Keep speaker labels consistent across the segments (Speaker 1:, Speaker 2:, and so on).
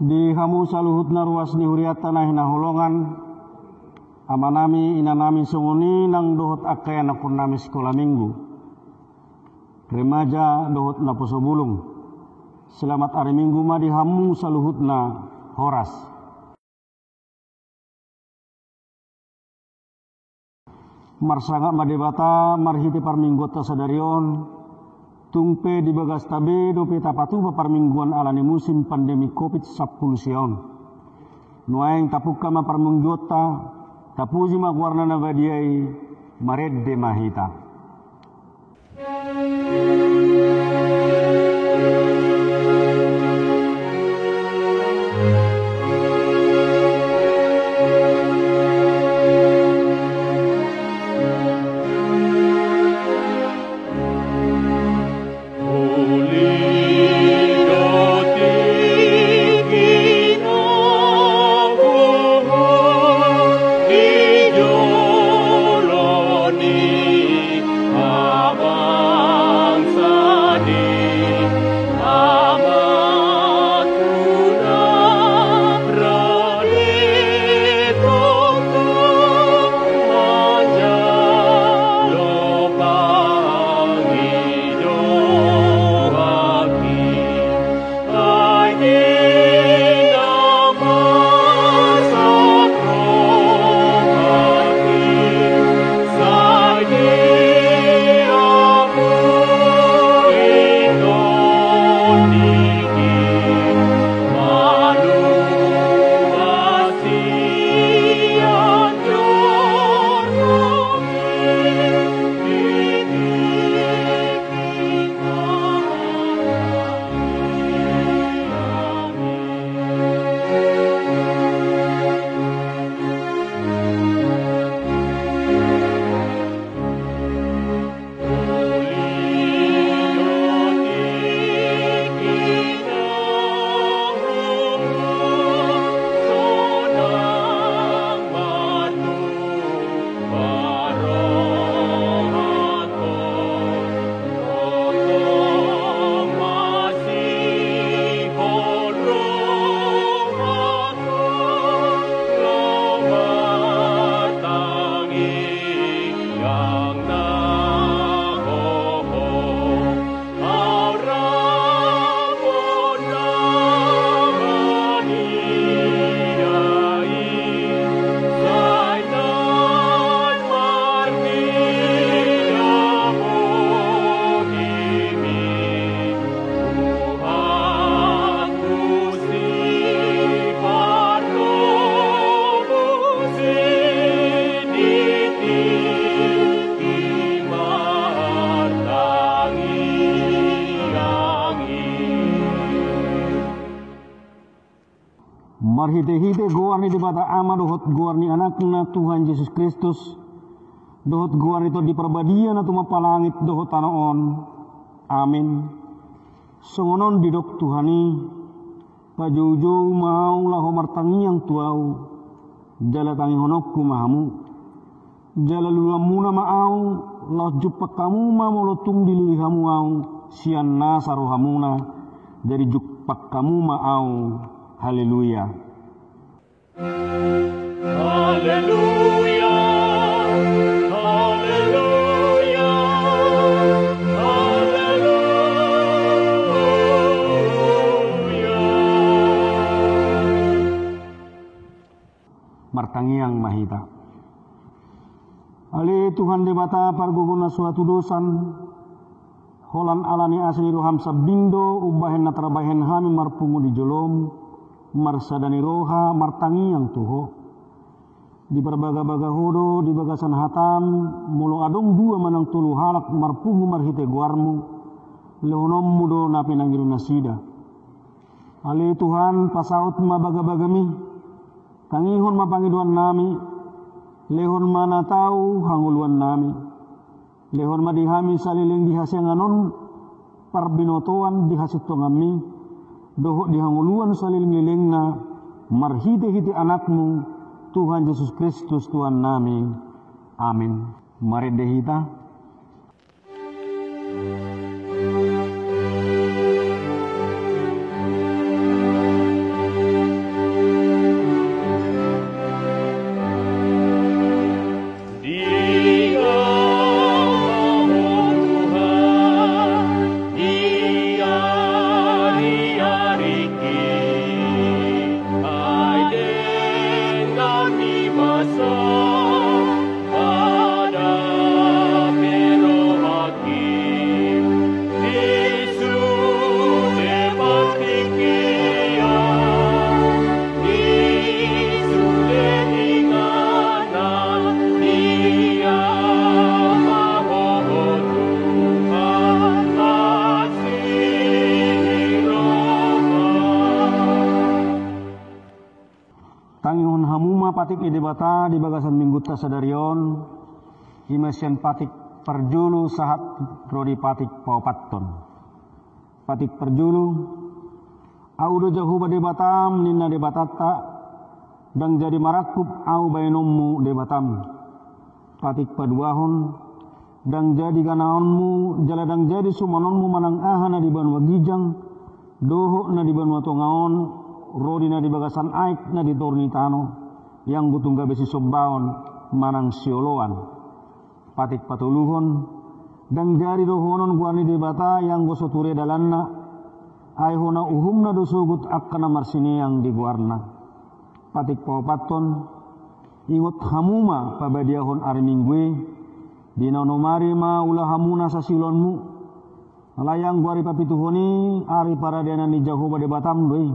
Speaker 1: Di hamu saluhutna ruas di huriat tanah naholongan amanami inanami sunguni nang dohot akaya nakun nami sekolah minggu remaja dohot na posobulung. Selamat hari minggu ma di hamu saluhutna horas. Marsanga madebata marhiti parminggota sadarion tungpe di bagas tabe dope tapatu parmingguan alani musim pandemi COVID-19 sion. Nuaeng tapukka ma parminggota tapuji ma warna nagadiai maredde mahita. Marhite-hite guarni di bata ama dohot guarni anakna Tuhan Yesus Kristus dohot guarni to di perbadian atau mapalangit dohot tanaon. Amin. Songonon didok Tuhani pajuju mau laho martangi yang tuau jala tangi honokku mahamu jala lulamuna maau lah jupak kamu ma molotung dilihamu au sian nasarohamuna dari jupak kamu maau. Haleluya.
Speaker 2: Haleluya. Haleluya. Haleluya.
Speaker 1: Martangiang mahita. Ali Tuhan debata parguguna suatu dosan holan alani asli roham sabindo ubahen natrabahen hami marpungu di jolom marsadani roha martangi yang tuho di berbaga-baga hodo di bagasan hatam mulo adong dua manang tulu halak marpungu marhite guarmu leonom mudo napi nangiru nasida. Ali Tuhan pasaut ma baga-bagami tangihon mapangiduan nami lehon mana tahu hanguluan nami lehon madihami saliling dihasyanganon parbinotoan dihasitongami dohok dihanguluan saliling-lilingna marhite-hite anakmu Tuhan Yesus Kristus Tuhan nami. Amin. Mari dehita. Ima patik di debata di bagasan minggutta sadarion, imasian patik perjulu sahat rodi patik paupatton. Patik perjulu, audo jahuba debatam ninna debatatta, dan jadi marakup au bainommu debatam. Patik paduahon, dan jadi ganaonmu, jaladang jadi sumanonmu manang ahana di banua gijang, doho na di banua tongaon, rodi na di bagasan aik na di tornitano, yang butung gabesi sobbaon manang sioloan. Patik patuluhon, dan jari dohonon guani debata yang gosoture dalanna, aihona uhumna dosugut akkana marsini yang diguarna. Patik paupatton, ingot hamuma pabadiahon ari minggue, dinaonomari ma ulah hamuna sa silonmu, layang guari papituhoni ari paradena ni jahoba debatam doi,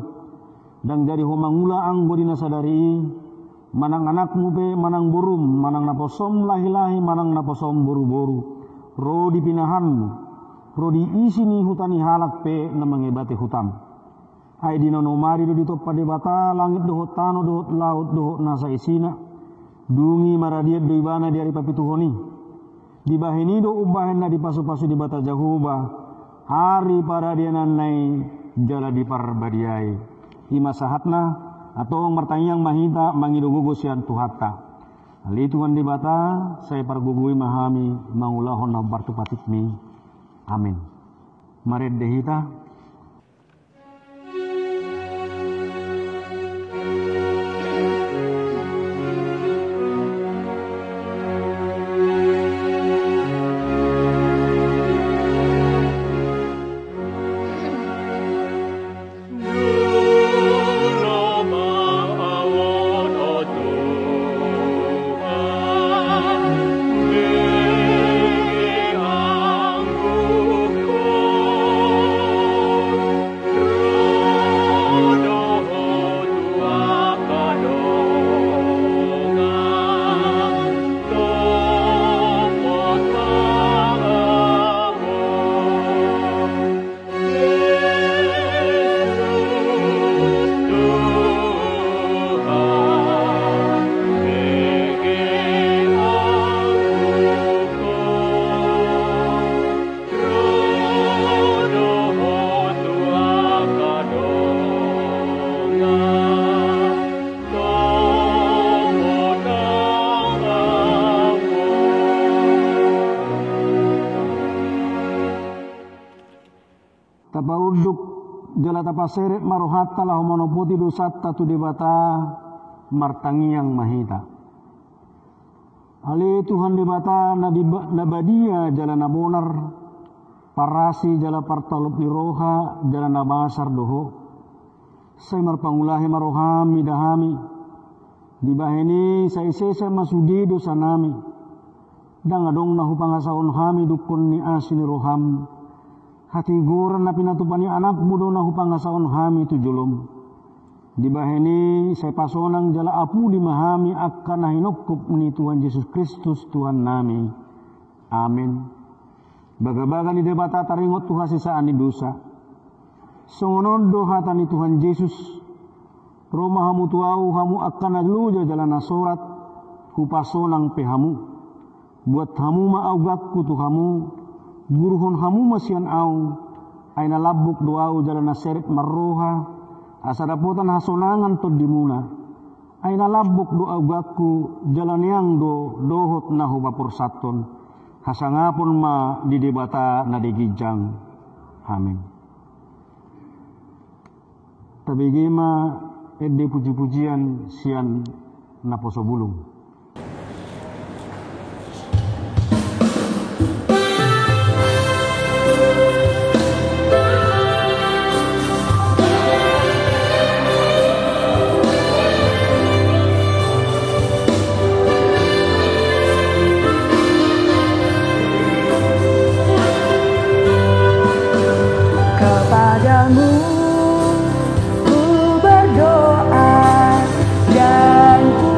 Speaker 1: dan jadi homangula ang godina sadari, manang anakmu pe manang burum, manang naposom lahi-lahi, manang naposom boru-boru, rodi pinahanmu, rodi isini hutani halak pe na mengebati hutam. Ai dinaonomari do ditoppa debata, langit dohot tano dohot laut dohot nasa isina, dungi maradiat do ibana di ari papituhoni, di bahini do ubahen na di pasu-pasu di bata jahuba, hari paradianan nai jala di parbadiai, ima sahatna atau martanyang mahita mangido gugosian tuhatta. Ali Tuhan di bata, saya pargugui mahami mangulahon na bartu patikmi. Amin. Mared dehita. Tapauduk jala tapaseret marohatta lah monopoti dosatta tu debata martangiang mahita. Ale Tuhan debata nabadia jala nabonar, parasi jala partalup niroha jala nabasar doho. Say marpangulahi marohami dahami, dibaheni say sesa masudi dosa nami. Dangadong nahupangasaon hami dukun ni asini roham. Hati goran na pinatupani anak mudo na hupangasaon hami tu julom. Dibaheni saya pasonang jala apu di mahami akan na hinukup ni Tuhan Yesus Kristus Tuhan nami. Amin. Baga-baga ni debata taringot Tuhan sisaan ni dosa. Songonon dohata ni Tuhan Yesus. Roma hamu tuau hamu akan nagluja jala nasorat hupasonang pehamu. Buat hamu maaugakku tu hamu. Guruhon hamu masian au, ay nalabuk doau jalan naseret marroha, asadapotan hasonangan to dimuna, ay nalabuk doau gakku jalan yang dohot nahu bapursaton, hasangapon ma di debata na digijang. Amin. Tabigima edde puji-pujian sian naposo bulung.
Speaker 3: Kepadamu ku berdoa dan ku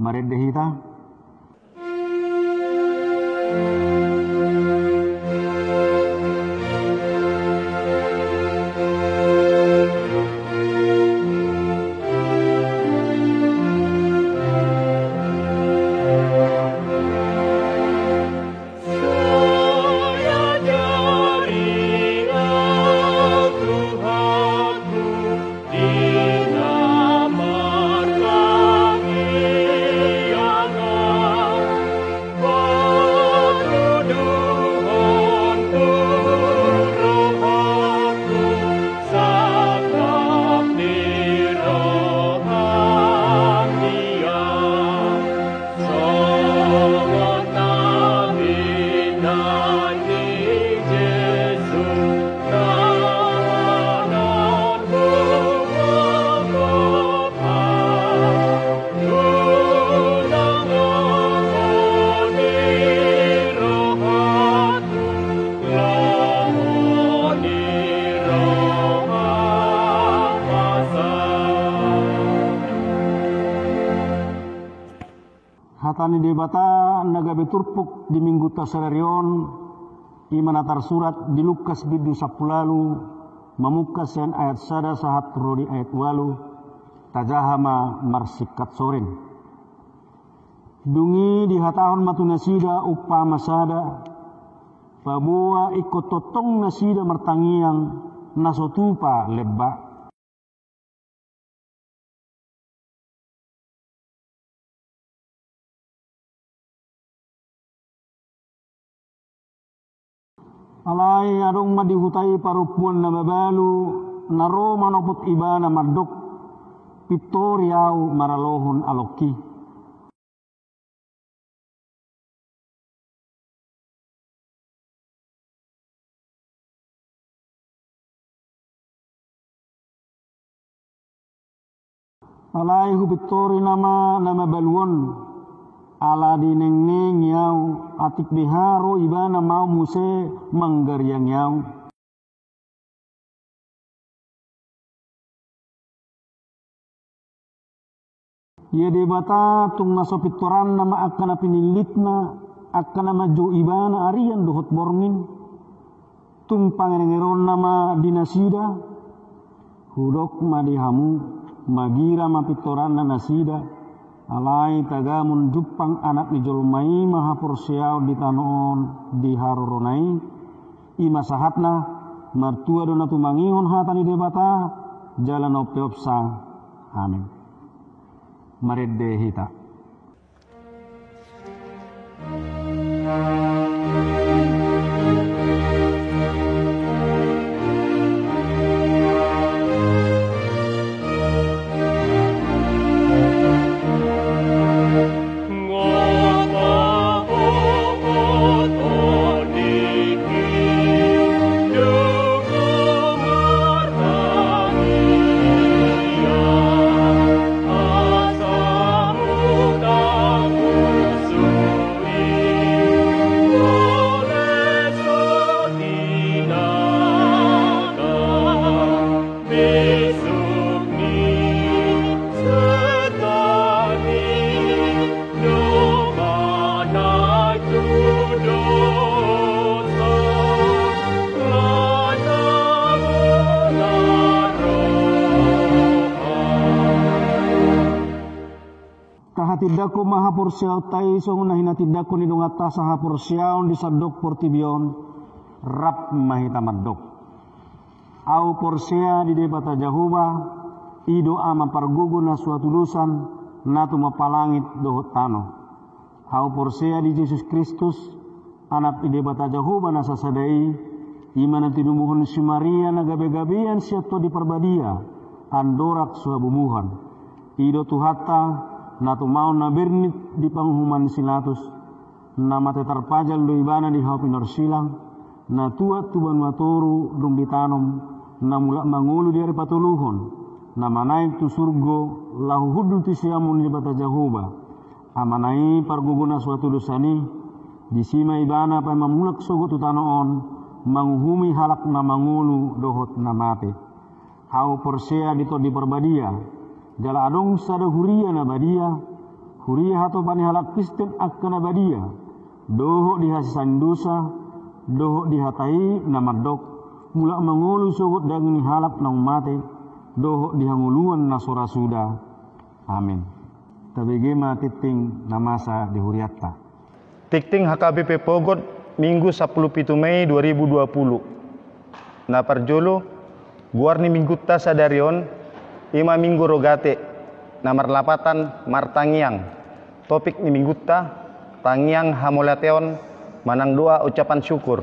Speaker 1: Mari dehita. Hatani debata naga beturpuk di minggu tasararion imanatar surat di Lukas bidu sapulalu mamukas yang ayat sada sahat rodi ayat walu tajahama marsikat soren dungi di hatahon matu nasida upa masada pabua ikut totong nasida mertangiang nasotupa lebba alai adong madihutai parupuan na babalu naro manoput ibana madok pitoriau maralohon aloki alai hu pitori nama baluon ala dineng yau atik biharo ibana mau muse manggariang yau ye debata tung naso pitoran nama akana pinilitna akana maju ibana arian dohot borngin tung pangeneron nama dinasida hudok madihamu magira mapitoran na nasida alai tagamun jupang anak ni jolmai maha porsiau di tanon di haroronai ima sahatna martua dona tumangihon hatani debata jalan opeopsa amin maredde hita Tidako maha porsiao tai song nahina tidako ni dongata saha porsiao di sadok portibion rap mahita madok au porsia di debata jahuba ido ama pargugu na suatu lusan natu mapalangit dohot tano au porsia di Yesus Kristus anak di debata jahuba na sasadai imana tinumuhun si Maria na gabe-gabean siato di perbadia andorak suabumuhan ido tuhata natu mau na bernit di panghuman sinatus na mate tarpajal do ibana di hapinor silang na tuat tuban matoru dong ditanom na mulak mangulu di hari patuluhon na manaik tu surgo lahu hudu ti siamun di bata jahuba amanai parguguna suatu dosani di sima ibana pa mamulak sogo tu tanoon manguhumi halak na mangulu dohot na mate hau porsia dito di perbadia jala adong sada huria na badia Kuria hato panihalak Kristen akan abadia, dohok dihasisan dosa, dohok dihatai namadok, mula mengulu subut dengan halap nang mate, dohok dihanguluan nasora suda. Amin. Tabegema titing namasa dihuriatta.
Speaker 4: Tikting HKBP Pogot Minggu 17 Mei 2020. Na parjolo guarni minggutta sadarion ima minggu rogate namar lapatan martangiang. Topik ni minggutta tangiang hamolateon manang doa ucapan syukur.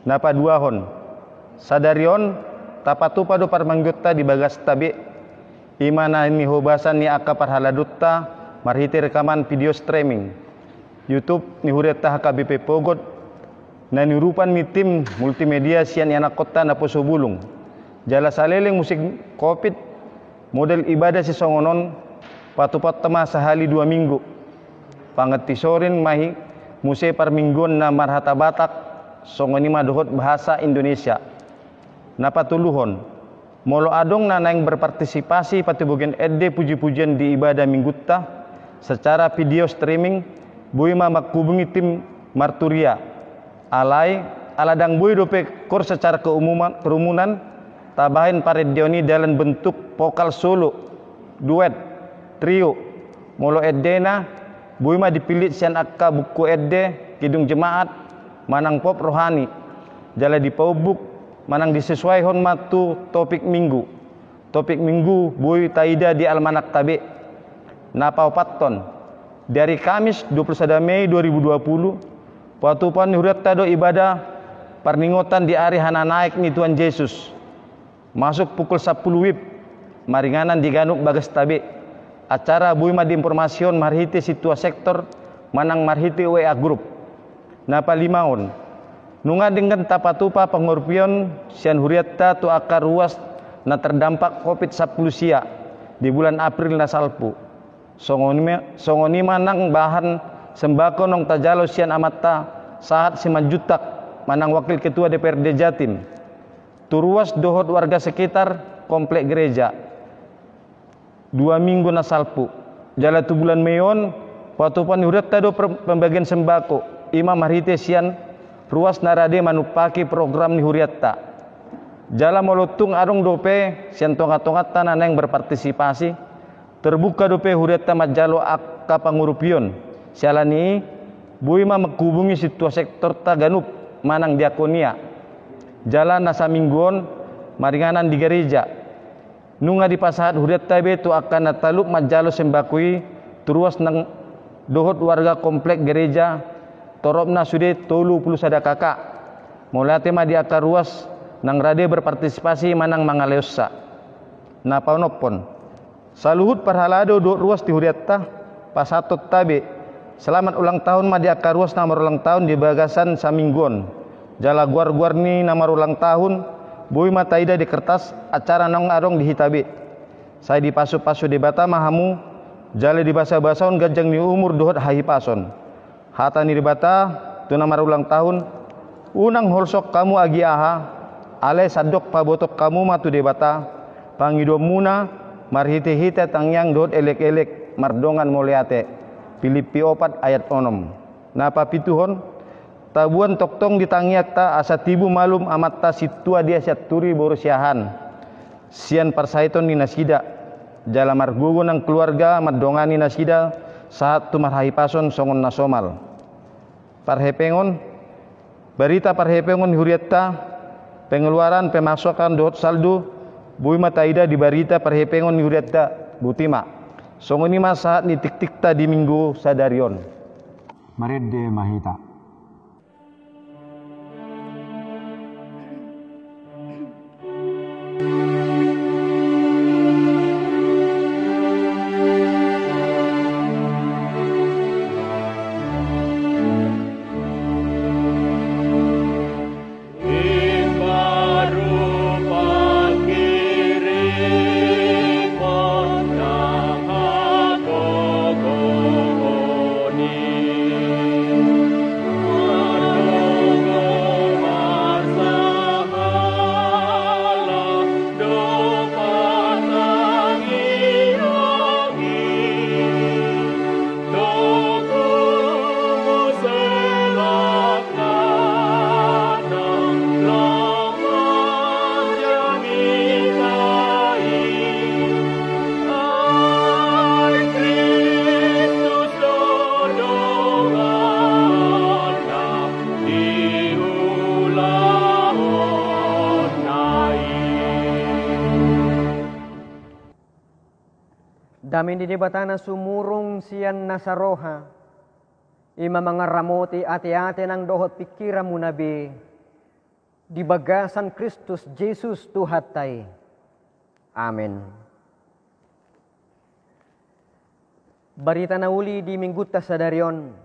Speaker 4: Napa duahon sadarion tapatupa do parmanggutta di bagas tabi imana ni hobasan ni aka parhaladutta marhiti rekaman video streaming YouTube ni hureta HKBP Pogot na nirupan ni tim multimedia sian anak kota na poso bulung jala saleleng musik covid model ibadah si songonon patupat tema sehali 2 minggu panget tisorin mahi muse parminggon na marhata batak songoni madohot bahasa Indonesia na patuluhon molo adong na naing berpartisipasi patibugen edde puji-pujian di ibadah minggutta secara video streaming buima makubungi tim marturia alai aladang bui dope kor secara kerumunan tabahin paredioni dalam bentuk vokal solo duet trio molo edena buima dipilih sian akka buku edde kidung jemaat manang pop rohani jala dipaubuk manang disesuaihon matu topik minggu bui taida di almanak tabe napau patton dari Kamis 21 Mei 2020 patupan hurata do ibadah parningotan di hari hana naik ni Tuhan Yesus masuk pukul 10 WIB maringanan di Ganuk bagas tabe acara buima di informasion marhiti situa sektor manang marhiti WA group napa limaon nunga dengan tapatupa pengorpion sian huriata tu akar ruas na terdampak COVID-10 sia di bulan April na salpu songoni manang bahan sembako nong tajalo sian amatta saat simanjutak manang wakil ketua DPRD Jatim turuas dohot warga sekitar komplek gereja 2 minggu na salpu jala tu bulan Meon patupan hurata do pembagian sembako imam marhite sian ruas narade manupaki program ni huriatta jala molotung arung dope sian tongat-tongat tanah yang berpartisipasi terbuka dope huriatta majalo akka pangurupion sialani buima menghubungi situa sektor Taganup manang diakonia jalan nasa mingguon maringanan di gereja nunga di pasahat huriatta betu akan natalup majalo sembakui teruas nang dohot warga komplek gereja torobna sude tolu puluh sada kakak mulate ma di akar ruas nang rade berpartisipasi manang mangaleosa na paunopon saluhut parhalado do ruas di huriatta pasatot tabe selamat ulang tahun ma di akar ruas namar ulang tahun di bagasan saminggon jala guar-guar ni namar ulang tahun bui mata ida di kertas acara nong arong di hitabe saya di pasu-pasu di bata mahamu jale di basa-basaon gajang ni umur dohot hahi pason hata ni di bata tu namar ulang tahun unang holsok kamu agi aha ale sadok pabotok kamu matu di bata pangido muna marhite-hite tangyang dohot elek-elek mardongan moleate Filipi 4 ayat 6 napa pituhon tabuan toktong ditangiak ta asa tibu malum amat ta situa dia siaturi borosiahan sian parsaiton ni nasida jala margugo ng keluarga madongani nasida saat tumarhahi pason songon nasomal parhepengon berita parhepengon huriatta pengeluaran pemasukan dohot saldo bui mataida di berita parhepengon huriatta butima songoni saat ni tik-tikta di minggu sadarion
Speaker 1: Marede mahita
Speaker 5: Damin di debatana sumurong siyan nasaroha. Ima mga ramoti ati-ati ng dohot pikiran mo nabi. Di bagasan Kristus Jesus tuhatay. Amen. Barita na uli di mingguta sa daryon.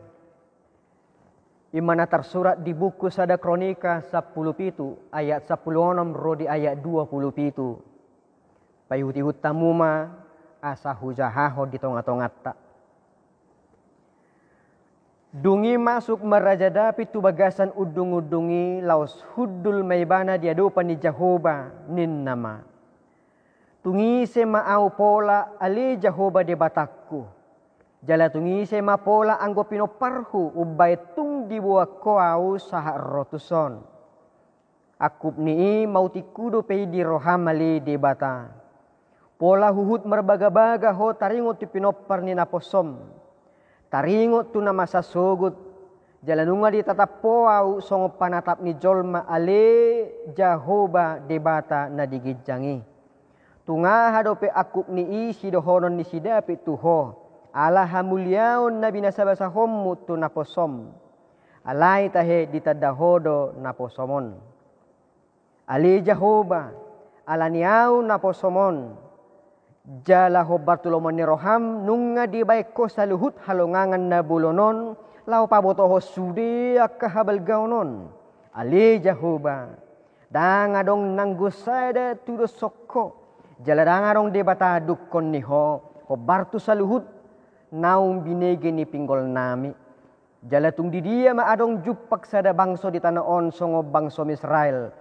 Speaker 5: Ima na tersurat di buku Sada Kronika 17 ayat 16 rodi ayat 27. Payuti-hut tamuma asa hujahaho di tonga-tongat ta. Dungi masuk meraja David tu bagasan udung-udungi laos hudul maibana diadupan ni Jehovah nin nama. Tungi se maau pola ali Jehovah de batakku. Jala tungi se ma pola anggo pinoparhu ubay tung dibuah koau saha rotuson. Akup ni mauti kudo pei di rohamali de bata. Pola huhut merbaga-baga ho taringot ti pinopar ni naposom. Taringot tu na masasogot. Jalanunga di tatapoaw songo panatap ni Jolma ale Jehovah debata na digidjangi. Tunga hadope akup ni isi dohonon ni sidapi tuho. Ala hamulyaon na binasabasa homu tu naposom. Alay tahe ditadahodo naposomon. Ale Jehovah alaniaw naposomon. Jala ho Bartolomon ni Roham nunga di baiko sa luhut halongangan na bulonon lau pabotoho sudi akahabal gaunon ali Jehovah dangadong nanggusada tudo sokko jala dangadong di bata dukon ni ho Bartu sa luhut naung binege ni pinggol nami jala tung di dia maadong jupak sada bangso di tanaon songo bangso Israel.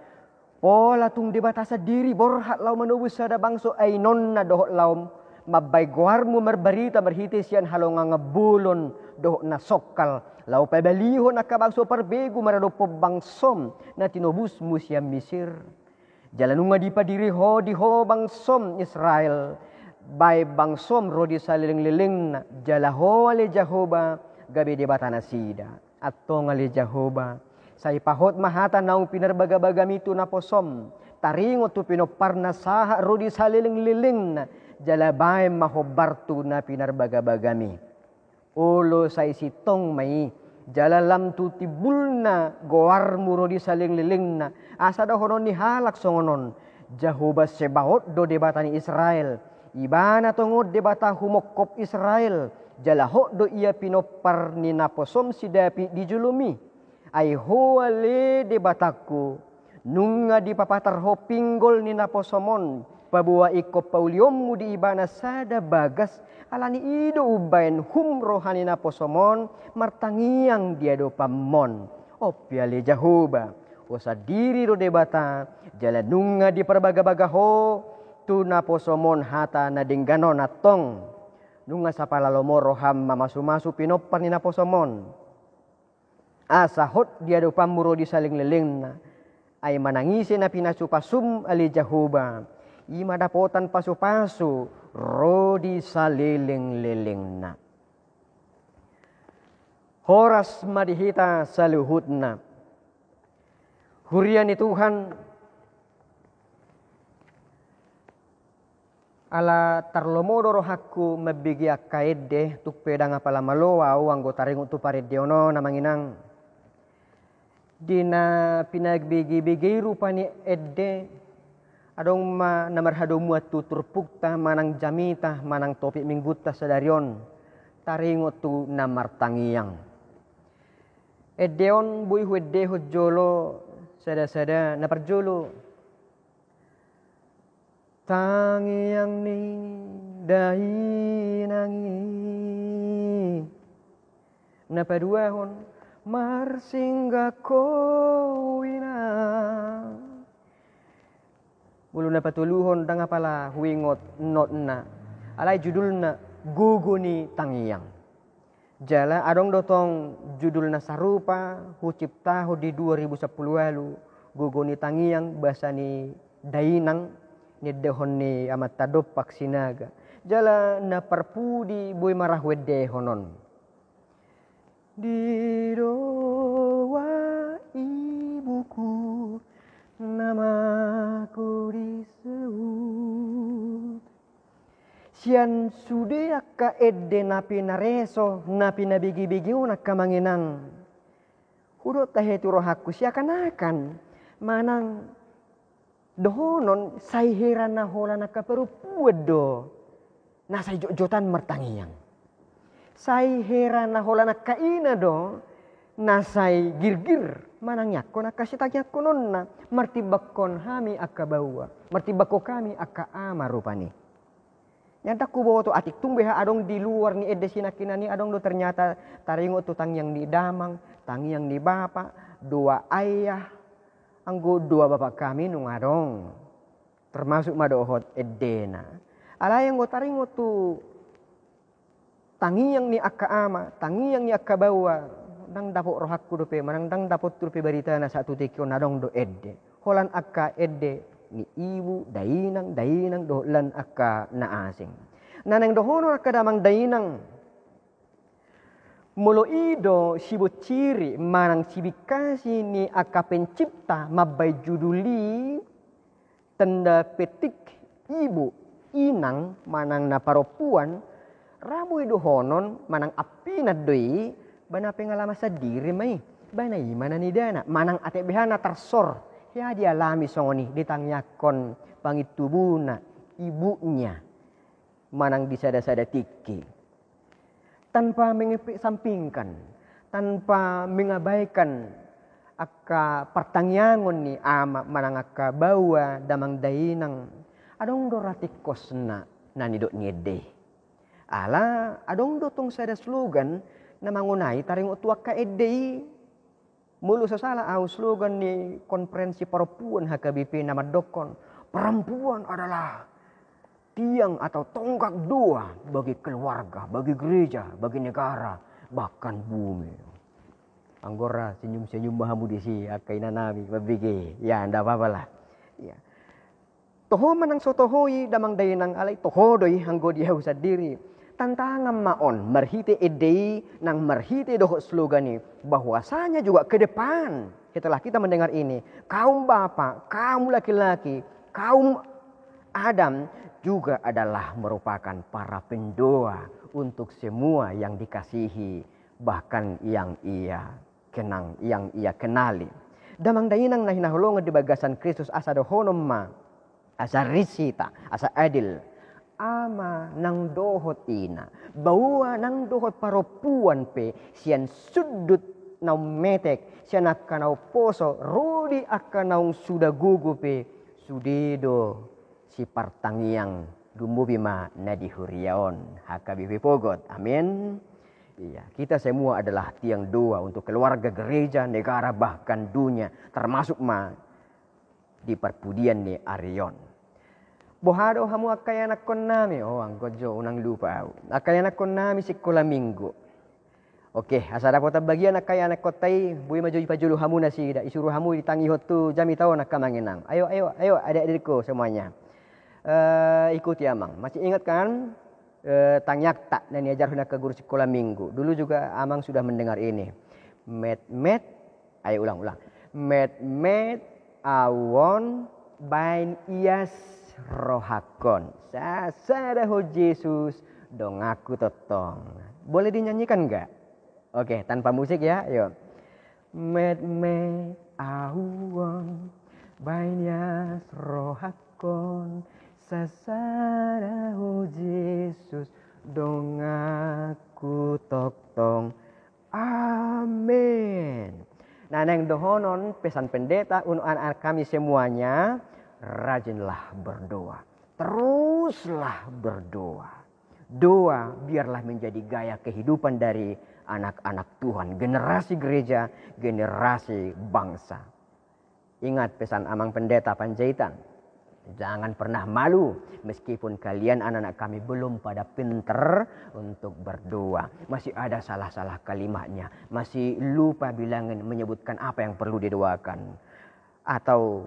Speaker 5: Pola tung debatasa diri borhat lau manubus sada bangso ay non na dohot lau mabay guarmu merbarita merhiti siyan halonga ngebulon dohot na sokal lau pabaliho na kabangso perbegu maradopo bangsom na tinobus musia Misir. Jalanunga di padiri ho di ho bangsom Israel bay bangsom rodi saliling-liling na jalaho ale Jehovah gabi debatana sida atong ale Jehovah. Sa ipahot mahata naung pinarbaga-bagamitu na posom. Taringot tu pinopar na saha rodi saliling-liling na jalabay mahobartu na pinarbaga-bagami. Ulo sa isitong may jalalam tu tibul na goarmu rodi saliling-liling na asa dahonon ni halak songonon. Jehovah Sebaot do debata ni Israel. Iba na tungod debata humokop Israel. Jalahot do ia pinopar ni naposom si Dapi di julumi. Ay huwali di bataku nunga di papatar ho pinggol ni naposomon pabuwa iko pauliommu di ibana sada bagas alani ido ubain humrohani naposomon martangiang diado pamon opiali Jehovah osa diri do debata jala nunga di perbaga-baga ho tu naposomon hata na dingganon atong nunga sa palalomo roham mamasu-masu pinopan ni naposomon. Asahot dia do pamuro di saling-liling na ay manangisi na pinasupasum ali Jehovah. Ima dapotan pasu-pasu rodi saliling-liling na. Horas madihita sa luhut na. Hurian ni Tuhan ala tarlomodo rohaku mabigi akaede tuk pedang apala maloa anggo taringut tu paridiono namanginang. Dina pinagbigi-bigi rupa ni edde adong namarhado muat tutur pukta manang jamita manang topik mingguta sadarion taringot tu namartangiang eddeon bui huedde hojolo sada-sada naparjolo tangiang ni dahi nangi napaduahon marsingga kowina bulu na patuluhon tanga pala huingot not na alay judul na guguni tangiang jala adong dotong judul na sarupa huciptaho di 2010 lalu guguni tangiang bahasa ni dainang ni dehon ni amat tadopak sinaga jala na parpudi boy marahwede honon di doa ibuku namaku disebut Sian sude akka edde napi nareso, napi nabigi-bigi nakka manginang. Hudot tahe tu rohaku siakan-akan manang dohonon sai heran na hola nakka perupued do. Nasai jotan mertangiyang. Sai heran na hola nakka ina do. Nasai girgir manang yakko nakka sitak yakko nonna. Martibakon hami akka bawa. Martibako kami akka ama rupani. Nyata ku bawa tu atik tumbe adong di luar ni edde sinakina ni adong do ternyata taringo tu tang yang di damang, tang yang di bapak, dua ayah, anggo dua bapak kami nung adong. Termasuk madohot eddena. Ala yang go taringo tu tangi yang ni akka ama, tangi yang ni akka bawa, nang dapok rohakku dope, manang dang dapot turpe berita na satu tikyo nadong do edde. Holan akka edde ni ibu dainang dohlan akka naasing. Nanang dohono akka damang dainang mulo ido sibut ciri manang sibikasi ni akka pencipta mabay juduli tanda petik ibu inang manang na paropuan ramu dohonon manang apina doi bana pengalama sa diri may bana imana ni dana manang ate behana tersor. Ya dialami songoni ditanyakan pangitubuna ibunya manang disada-sada tiki tanpa mengesampingkan tanpa mengabaikan akka pertangyangon ni ama manang akka bawa damang dainang adong do ratikosna nani do niede ala adong do tong sada slogan na mangunai taring utuak ka edei. Mulu sasala au slogan ni konferensi perempuan HKBP nama dokon. Perempuan adalah tiang atau tonggak dua bagi keluarga, bagi gereja, bagi negara, bahkan bumi. Anggora senyum-senyum mahamudi si akaina nabi babigi. Ya ndak apa-apa lah. Ya. Toho manang sotohoi damang dainang alay toho doi anggo dia usah diri. Tantangan maon merhite edei nang merhite doh slogan ini bahwasanya juga ke depan setelah kita mendengar ini kaum bapak, kaum laki-laki, kaum Adam juga adalah merupakan para pendoa untuk semua yang dikasihi bahkan yang ia kenang, yang ia kenali. Damang dainang nahinahulungan di bagasan Kristus asa dohonom ma asa risita asa adil ama nang dohot ina bawa nang dohot paropuan pe sian sudut nau metek sian akka nau poso rudi akka nau sudah gugu pe sudedo si partangiang dumubima nadi huriaon HKBP Pogot. Amin. Iya, kita semua adalah tiang doa untuk keluarga, gereja, negara bahkan dunia termasuk di perpudian ni Arion. Bohado hamu akayanak kon nami. Oh, angko jo unang lupa. Akayanak kon nami sekolah minggu. Oke, asal dapat bagian akayanak kotai, bui maju pajulu hamu nasi ida isuruh hamu ditangi hotu jami tahu nak kamanginang. Ayo adik-adikku semuanya. Ikuti amang. Masih ingat kan? Tangyak tak dan diajar hendak ke guru sekolah minggu. Dulu juga amang sudah mendengar ini. Met. Ayo ulang. Met awon bain ias rohakon sasadaho Yesus dong aku totong. Boleh dinyanyikan enggak? Oke, tanpa musik ya. Ayo. Met awon bainyas rohakon sasadaho Yesus dong aku totong. Amin. Nah, neng dohonon pesan pendeta untuk anak-anak kami semuanya. Rajinlah berdoa. Teruslah berdoa. Doa biarlah menjadi gaya kehidupan dari anak-anak Tuhan. Generasi gereja, generasi bangsa. Ingat pesan amang pendeta Panjaitan. Jangan pernah malu meskipun kalian anak-anak kami belum pada pinter untuk berdoa. Masih ada salah-salah kalimatnya. Masih lupa bilangin menyebutkan apa yang perlu didoakan. Atau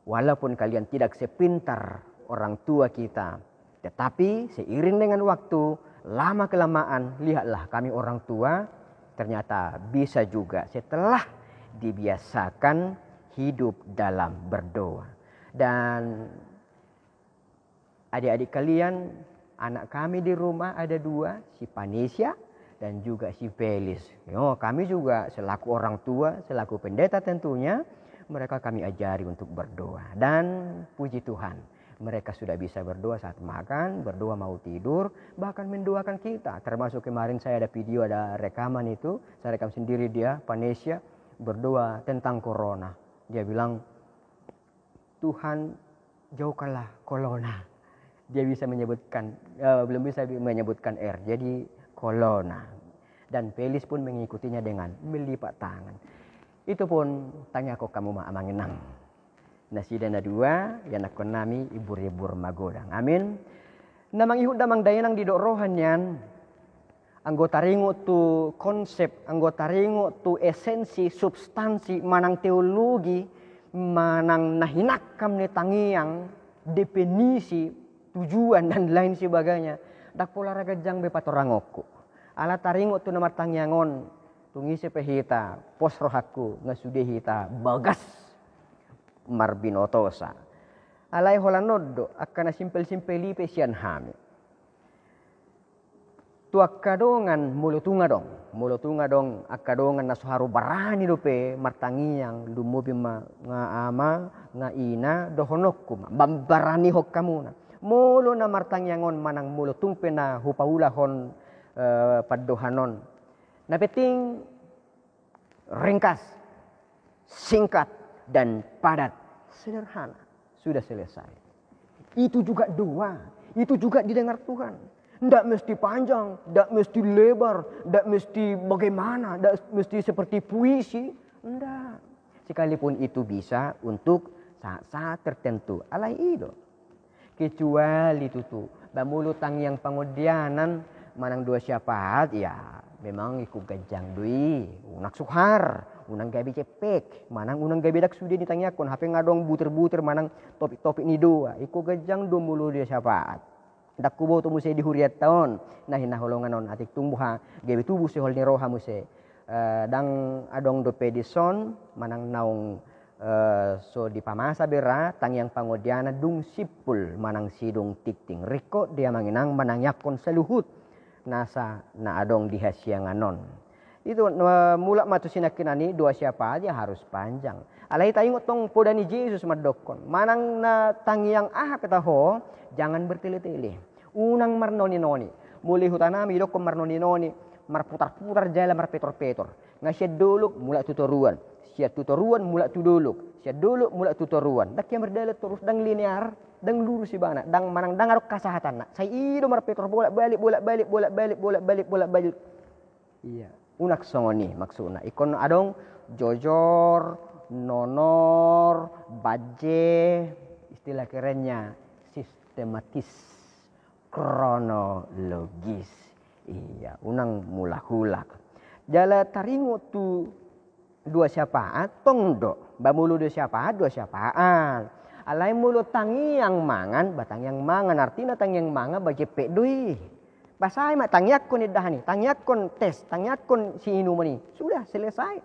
Speaker 5: walaupun kalian tidak sepintar orang tua kita, tetapi seiring dengan waktu, lama-kelamaan, lihatlah kami orang tua ternyata bisa juga setelah dibiasakan hidup dalam berdoa. Dan Adik-adik kalian, anak kami di rumah ada 2, si Panesia dan juga si Felis. Kami juga selaku orang tua, selaku pendeta tentunya, mereka kami ajari untuk berdoa. Dan puji Tuhan, mereka sudah bisa berdoa saat makan, berdoa mau tidur, bahkan mendoakan kita. Termasuk kemarin saya ada video, ada rekaman itu, saya rekam sendiri dia, Panesia, berdoa tentang corona. Dia bilang, Tuhan jauhkanlah corona. Dia bisa menyebutkan, belum bisa menyebutkan R, jadi corona. Dan Felis pun mengikutinya dengan melipat tangan. Itu pun tanya kok kamu mah amangenang. Nasi dana 2, yang nakon nami ibur-ibur magodang. Amin. Namang ihud damang dayanang di dok rohanyan. Anggota ringo tu konsep, anggota ringo tu esensi, substansi, manang teologi, manang nahinakam ni tangiang, definisi, tujuan dan lain sebagainya. Dak pola ragajang be patorangoku. Ala taringo tu nomor tangyangon, tungisi pehita, pos rohaku, ngasude hita, bagas marbinotosa. Alay holanodo, akana simpel-simpeli pesian hami. Tuak kadongan mulutunga dong akadongan nasuharu barani dope martangiyang lumubi nga ama nga ina dohonokku bambarani hokkamuna molo na martangyangon manang mulutung pena hupaulahon paddohanon na peting ringkas, singkat dan padat, sederhana, sudah selesai. Itu juga doa, itu juga didengar Tuhan. Tidak mesti panjang, tidak mesti lebar, tidak mesti bagaimana, tidak mesti seperti puisi. Tidak. Sekalipun itu bisa untuk saat-saat tertentu. Alai itu. Kecuali itu tuh. Bamulutang yang pengudianan manang 2 syafaat ya memang ikut gajang dui. Unak suhar, unang gabi cepek, manang unang gabi dak sudah ditanyakon. Hape ngadong buter-buter manang topik-topik ni doa. Ikut gajang 22 syafaat. Dak kubo tu muse di huriat taon nah hinaholongan on atik tumbuh ha gawe tubuh si hol ni roha muse dang adong do pedison manang naung so di pamasa bera tang yang pangodiana dung sipul manang sidung tikting riko dia manginang manang yakon saluhut nasa na adong di hasianganon itu mula matu sinakinani 2 siapa aja harus panjang alai tayong tong podani Yesus madokon manang na tangiang kataho jangan bertele-tele. Unang marnoni-noni. Muli hutanami dok marnoni-noni. Marputar-putar jala marpetor-petor. Nga siya duluk mula tutoruan. Siya tutoruan mula tuduluk. Siya duluk mula tutoruan. Dak yang berdalat terus dang linear. Dang lurus si bana. Dang manang dangarok kasahatan nak. Saya ido marpetor bolak-balik. Iya. Unak songoni maksudna. Ikon adong jojor, nonor, baje. Istilah kerennya sistematis, kronologis. Iya, unang mulak-hulak. Jala taringo tu 2 syafaat tongdo. Bamulu 2 syafaat 2 syafaat. Alai mulu tangiang mangan, batangiang mangan artinya tangiang mangan bajepek dui. Basai mak tangiakon idahani, tangiakon tes, tangiakon si inumani. Sudah selesai.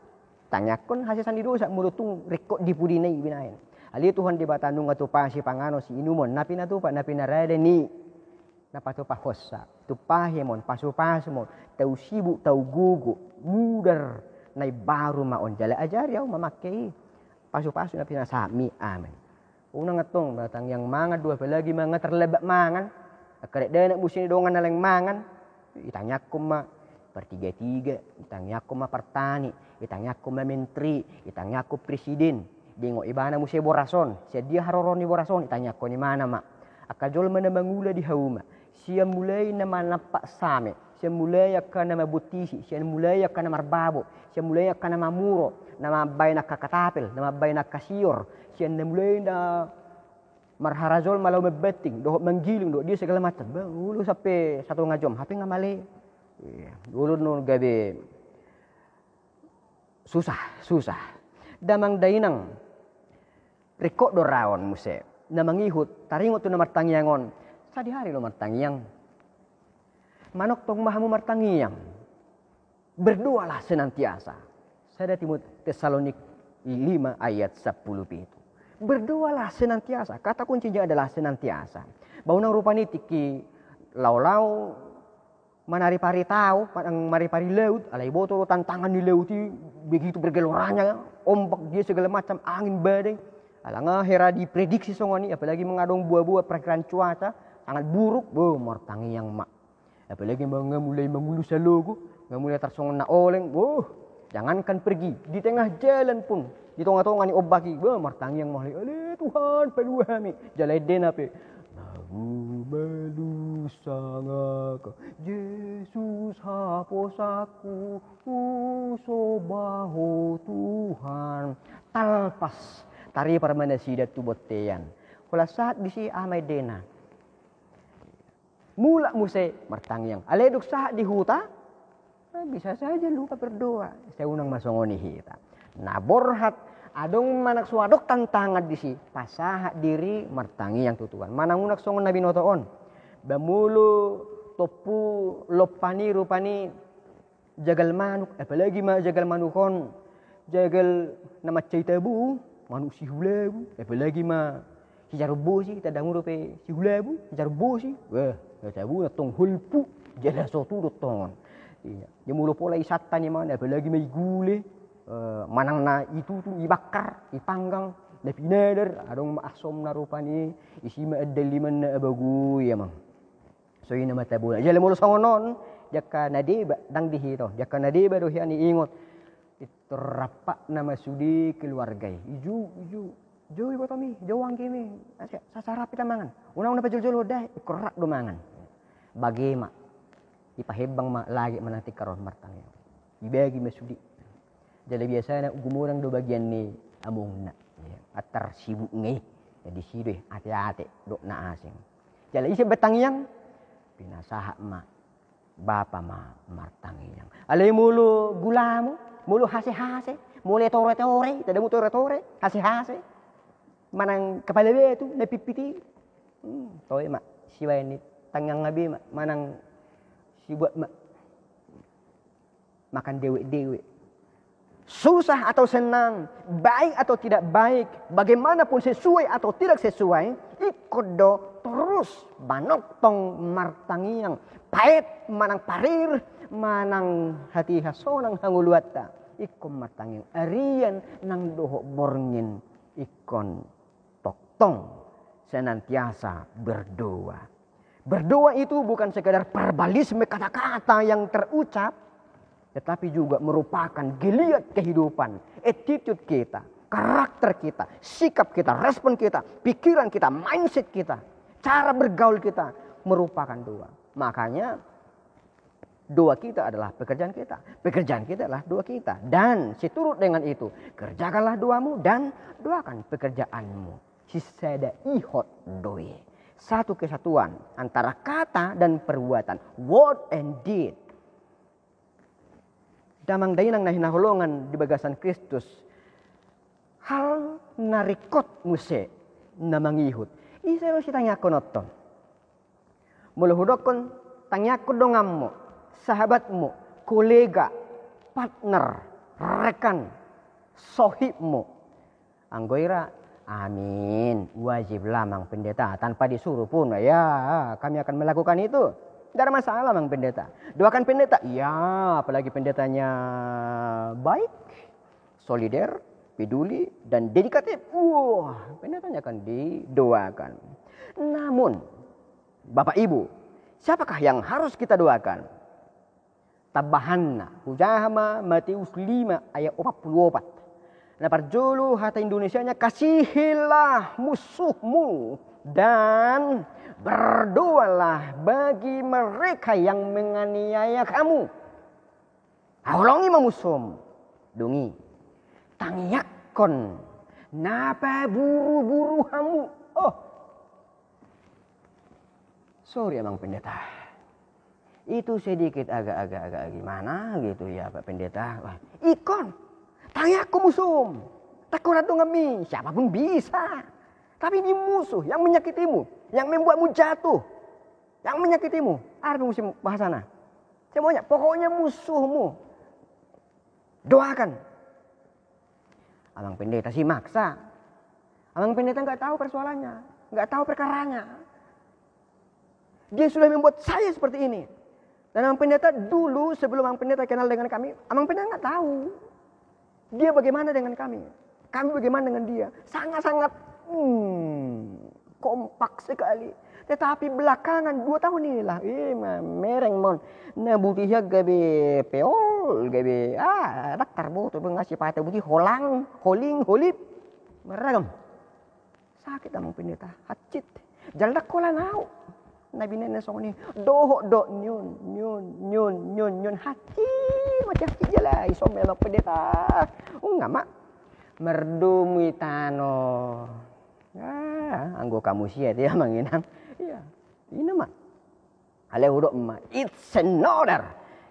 Speaker 5: Tangiakon hasil sandi dosa mulutung rekod dipudinai binain. Ali Tuhan di batanung atau pasi pangano si inumon napi na tupa napi na rede ni napato pa hossa tu pahemon pasu pasmon tau sibuk tau gugu mudar nai baru maon jala ajari au mamakai pasu napi na sami amen unang atong batang yang mangan 2 lagi mangan terlebak mangan akarek denek musin dongan naleng mangan itanyakum ma pertiga-tiga itanyakum ma pertani itanyakum ma menteri itanyakum presiden Dingo ibana musia borason, sia dia haroroni borason, tanya ko ni mana mak. Akajol mana mangula di hauma. Sia mulai nama napak same, sia mulai akan nama butisi, sia mulai akan nama marbabo, sia mulai akan nama muro, nama bay nak kakatapel, nama bay nak kasior, sia mulai na marharazol malau mebeting, doh menggiling doh dia segala macam. Bang, ulu sampai 1 ngajom, hape ngamale. Ulu nun gabe susah. Damang dainang rekod doraon muse namangihut taringot tu namartangyangon sadi hari lo martangyang manok tong mahamu martangyang berdoalah senantiasa saya Tesalonik 5 ayat 10 itu berdoalah senantiasa kata kuncinya adalah senantiasa Baunang rupanya tiki lau-lau menari-pari tahu, menari-pari laut, alai botol tantangan di laut begitu bergelorannya, ombak dia segala macam, angin badai. Alangah hera diprediksi songoni, apalagi mengadong buah-buah perkiraan cuaca sangat buruk, martangi yang mak. Apalagi mulai mengulus salogo, mulai tersongon na oleng, jangankan pergi di tengah jalan pun, di tengah-tengah ni obaki, martangi yang mahli, ale Tuhan peluami, jalai denape. Balu sangaka Yesus hapus aku sobaho Tuhan talpas tari permana sidat tu botean kula saat bisi amai dena mula muse martangyang aleduk saat di huta bisa saja lupa berdoa saya unang masongoni hita naborhat adong manak suadok tantangan di si pasah diri martangi yang tutuan manang unak songon nabi notoon bamulu topu lopani rupani jagal manuk apalagi ma jagal manukon jagal nama caitabu manuk si hulabu apalagi ma si jarbo si tadang rupe si hulabu jarbo si wah caitabu na tong hulpu jala sotu dotongon iya jemulu pola isata ni mana apalagi ma igule manang na itu tu ibakar, ipanggang, na pinader, adong maasom na rupani, isi maadaliman na abagu yamang. So yun na matabula. Jala mo songonon, jaka nadiba dang dihito, jaka nadiba do hiyan iingot. Ito rapa na masudi keluargay. Iju ibo tomi, jawang kimi, sasarap kita mangan. Unang na pajul-jul dah, ikorak do mangan. Bagema, ipahebang lagi manati karon martangnya. Ibagi masudi. Jadi biasanya gumurang do bagian ni among na atar sibuk ngai jadi sidoy hati-hati dok na asing jadi isi betangyang pinasaha ma bapa ma martangyang alay mulu gulamu mulu hase-hase mulu tore-tore tadamu tore-tore hase-hase manang kepala betu na pipiti toy ma siway ni tangyang ngabi ma manang sibuat ma makan dewe-dewe susah atau senang, baik atau tidak baik, bagaimanapun sesuai atau tidak sesuai, ikodo terus banok tong martangiang, pahit manang parir, manang hati hasonang hanguluata, ikon martangiang, arian nang doho borngin, ikon toktong senantiasa berdoa. Berdoa itu bukan sekadar verbalisme kata-kata yang terucap, tetapi juga merupakan geliat kehidupan, attitude kita, karakter kita, sikap kita, respon kita, pikiran kita, mindset kita, cara bergaul kita merupakan doa. Makanya doa kita adalah pekerjaan kita, pekerjaan kita adalah doa kita. Dan seturut dengan itu, kerjakanlah doamu dan doakan pekerjaanmu. Sisada ihot doe. Satu kesatuan antara kata dan perbuatan, word and deed. Damang dainang nahinahulungan di bagasan Kristus. Hal narikot muse na mangihut. Isa lo si tanyakon oton. Muluhudokon tanyakon dongammo, sahabatmu, kolega, partner, rekan, sohibmu. Anggoira, amin, wajib lamang pendeta. Tanpa disuruh pun, ya kami akan melakukan itu. Tidak ada masalah Mang Pendeta. Doakan pendeta. Ya, apalagi pendetanya baik, solider, peduli, dan dedikatif. Wah, pendetanya akan didoakan. Namun, Bapak Ibu, siapakah yang harus kita doakan? Tabahanna, hujahama Matius 5 ayat 44. Nah, parjulu hata Indonesianya kasihilah musuhmu dan berdoalah bagi mereka yang menganiaya kamu. Haulongi mamusum. Dungi. Tangyakon. Napa buru-buru kamu. Oh. Sorry Abang Pendeta. Itu sedikit agak gimana gitu ya Pak Pendeta. Wah, ikon. Tangyakon musum. Takurat ngami. Siapapun bisa. Tapi ini musuh yang menyakitimu, yang membuatmu jatuh, yang menyakitimu. Ada musim bahasana. Semuanya, pokoknya musuhmu. Doakan. Abang Pendeta sih maksa. Abang Pendeta nggak tahu persoalannya, nggak tahu perkaranya. Dia sudah membuat saya seperti ini. Dan Amang Pendeta dulu sebelum Amang Pendeta kenal dengan kami, Amang Pendeta nggak tahu dia bagaimana dengan kami bagaimana dengan dia. Sangat-sangat kompak sekali. Tetapi belakangan 2 tahun inilah, mereng mon, na butihnya gabe peol, gabe daktar bu, tu ngasih patah butih holing, holip, meragam. Sakit Amang Pendeta, hacit, jaldak kola nau. Nabi nenek song ni doh nyun hati macam hati jala isom Amang Pendeta. Ngama merdumi tano. Anggo kamu sia dia manginang. Iya, ini mah. Ale huruf mah. It's an order.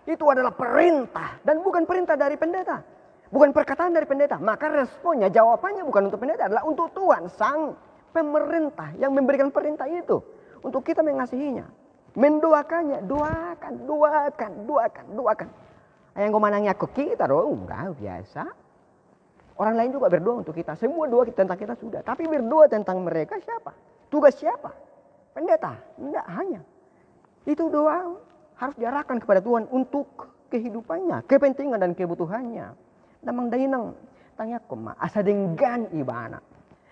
Speaker 5: Itu adalah perintah dan bukan perintah dari pendeta. Bukan perkataan dari pendeta. Maka responnya, jawabannya bukan untuk pendeta, adalah untuk Tuhan, sang pemerintah yang memberikan perintah itu. Untuk kita mengasihinya. Mendoakannya, doakan. Yang menangnya ke kita, enggak biasa. Orang lain juga berdoa untuk kita. Semua doa tentang kita sudah. Tapi berdoa tentang mereka siapa? Tugas siapa? Pendeta. Enggak hanya. Itu doa harus diarahkan kepada Tuhan untuk kehidupannya, kepentingan dan kebutuhannya. Damang dainang tanya koma asa denggan ibana.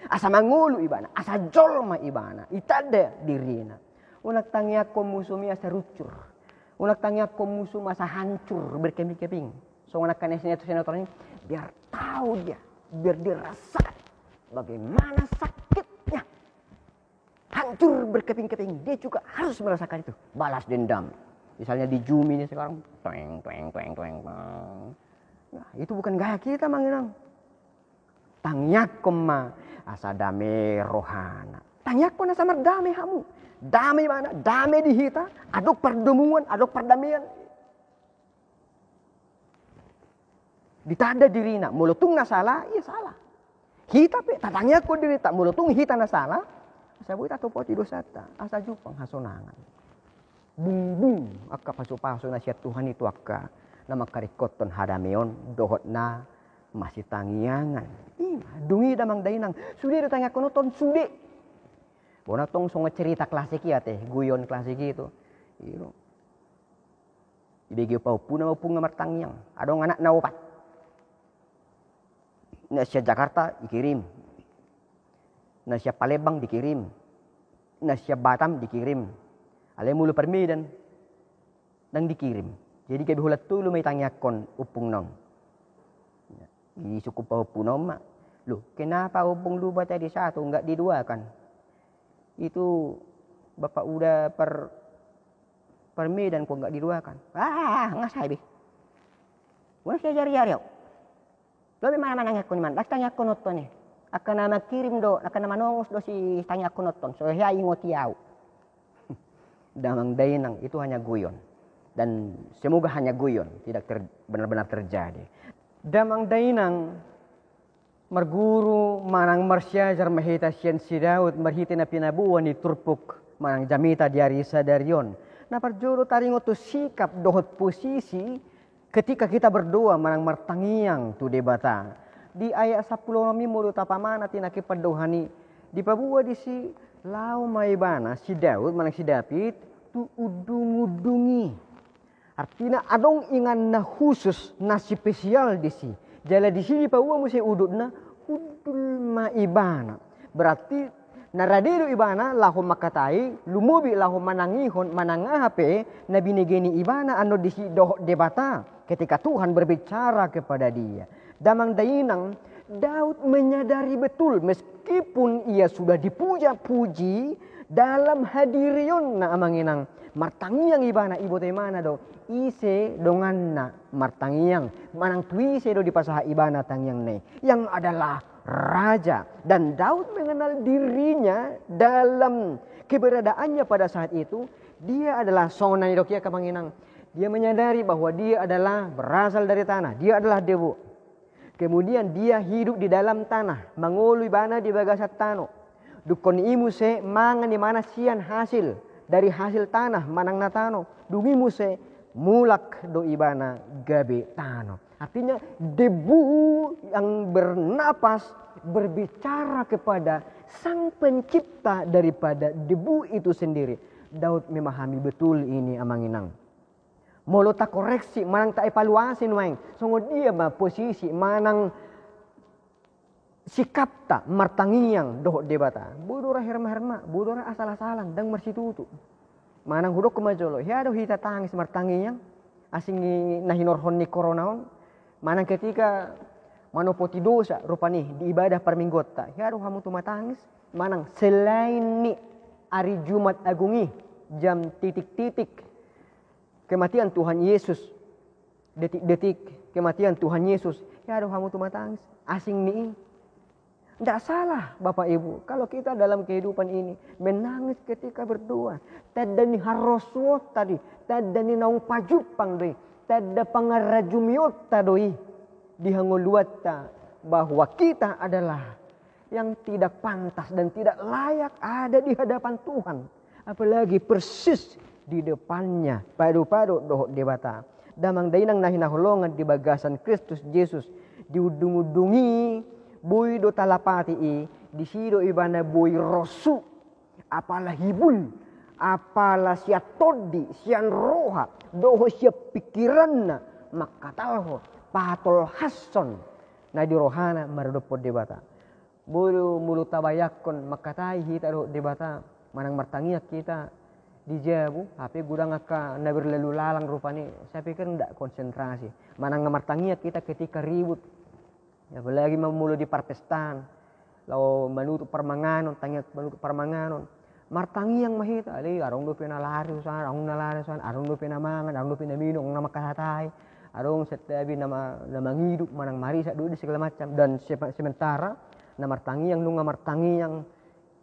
Speaker 5: Asa mangulu ibana, asa jolma ibana. Itada dirina. Unak tanya ko musumi asa rucur. Unak tanya ko musum asa hancur berkeping-keping. So unak kanesnya itu senatoran biar tahu dia, biar dirasakan bagaimana sakitnya. Hancur berkeping-keping, dia juga harus merasakan itu. Balas dendam. Misalnya di Jumi ini sekarang, toeng. Nah, itu bukan gaya kita manginang. Tangyak koma asa dame rohana. Tangyak koma asa merdame hamu. Dame mana? Dame di hita. Aduk perdemuan, aduk perdamaian. Ditada dirina, mulutung na salah, iya salah. Hita pe, tatangyak ko dirita, mulutung hita na salah. Asa buita tupo ti dosata, asa jupang hasonangan. Bung akka paso-paso na siya Tuhan itu akka na makarikoton hadameon dohot na masih tangiangan. Dungi damang dainang. Sudi ditanya konoton sudi. Bona tong songa cerita klasik ya teh, guyon klasik itu. Iyo. Ibegi paupuna maupun ngamartangiang. Adong anak na opat. Nasya Jakarta dikirim. Nasya Palembang dikirim. Nasya Batam dikirim. Ale mulu Permedan dan dikirim. Jadi kayak bihulat tu lu may tangyakon upung nong. Di suku paupunom mak. Loh, kenapa upung lu baca di satu enggak di dua kan? Itu bapak udah Permedan kok enggak di dua kan? Nggak sabi. Wah saya jari-jari yuk. Lo mana nangyakon man? Tanyakon oton eh. Akan nama kirim do, akan nama nongos do si tanyakon oton. So hiya ingotiaw. Damang dainang itu hanya guyon. Dan semoga hanya guyon, tidak benar-benar terjadi. Damang dainang marguru manang marsyajar mahita siyan si Daud marhiti na pinabuan ni turpuk manang jamita diari sadarion. Na parjuro taringo to sikap dohot posisi ketika kita berdoa manang martangiang tu debata. Di ayat 10 mulu tapamana tinakipadohani di pabuwa di si lau maibana si Daud manang si David tu udung-udungi. Artinya adong ingan na khusus na spesial di si. Jala di sini pabuwa mo si udud na udul maibana. Berarti naradido ibana lahu makatai lumubi lahu manangihon manangahape na binigeni ibana ano di si debata ketika Tuhan berbicara kepada dia. Damang dainang Daud menyadari betul meskipun ia sudah dipuja-puji dalam hadirion na amanginang martangiang ibana ibu temana do ise dongan na martangiang manang tuise do di pasaha ibana tangiang ne yang adalah raja. Dan Daud mengenal dirinya dalam keberadaannya pada saat itu. Dia adalah sonai dokia kamanginang. Dia menyadari bahwa dia adalah berasal dari tanah. Dia adalah debu. Kemudian dia hidup di dalam tanah. Mangulu ibana di bagasat tano. Dukon imu se mangan di mana sian hasil. Dari hasil tanah manang natano. Dungimu se mulak do ibana gabe tano. Artinya debu yang bernapas berbicara kepada sang pencipta daripada debu itu sendiri. Daud memahami betul ini amanginang. Molo tak koreksi, manang tak evaluasi nuaing. Songo dia ma posisi manang sikap tak martangiang doh debata. Budora herma-herma, budora asal-asalan dang marsitutu. Manang hudok kumajolo, hiado hita tangis martangiang asing nahinorhon ni koronaon. Manang ketika manopoti dosa rupani di ibadah perminggota. Hiado hamu tu matangis. Manang selain ni hari Jumat Agungi jam titik-titik kematian Tuhan Yesus, detik-detik kematian Tuhan Yesus. Hiado hamu tu matangis asing ni. Tidak salah Bapak Ibu, kalau kita dalam kehidupan ini menangis ketika berdoa. Tada ni haroswot tadi, tada ni naung pajupang doi, tada pangarajumiot tadoi. Dihanguluat bahwa kita adalah yang tidak pantas dan tidak layak ada di hadapan Tuhan. Apalagi persis di depannya. Padu-padu doh debata. Damang dainang nahinahulongan di bagasan Kristus Yesus. Diudung-udungi. Boy do talapati di sido ibana boy rosu apalah hibul apalah sia todi sian roha doho sia pikiranna makatalho patol hason na di rohana marudopo debata bulu mulu tabayakon makatai hita do debata manang martangia kita dijabu HP gudang aka na berlalu lalang rupani saya pikir ndak konsentrasi manang martangia kita ketika ribut. Ya apalagi memulai di parpestan, lalu menutup permanganon, tanya menutup permanganon. Martangi yang mahita, ali arong do pina lari usan, arong nalari usan, arong do pina mangan, arong do pina minum, nama kahatai, arong setiabi nama ngidup, manang marisa dulu segala macam. Dan sementara, nama martangi yang nunga martangi yang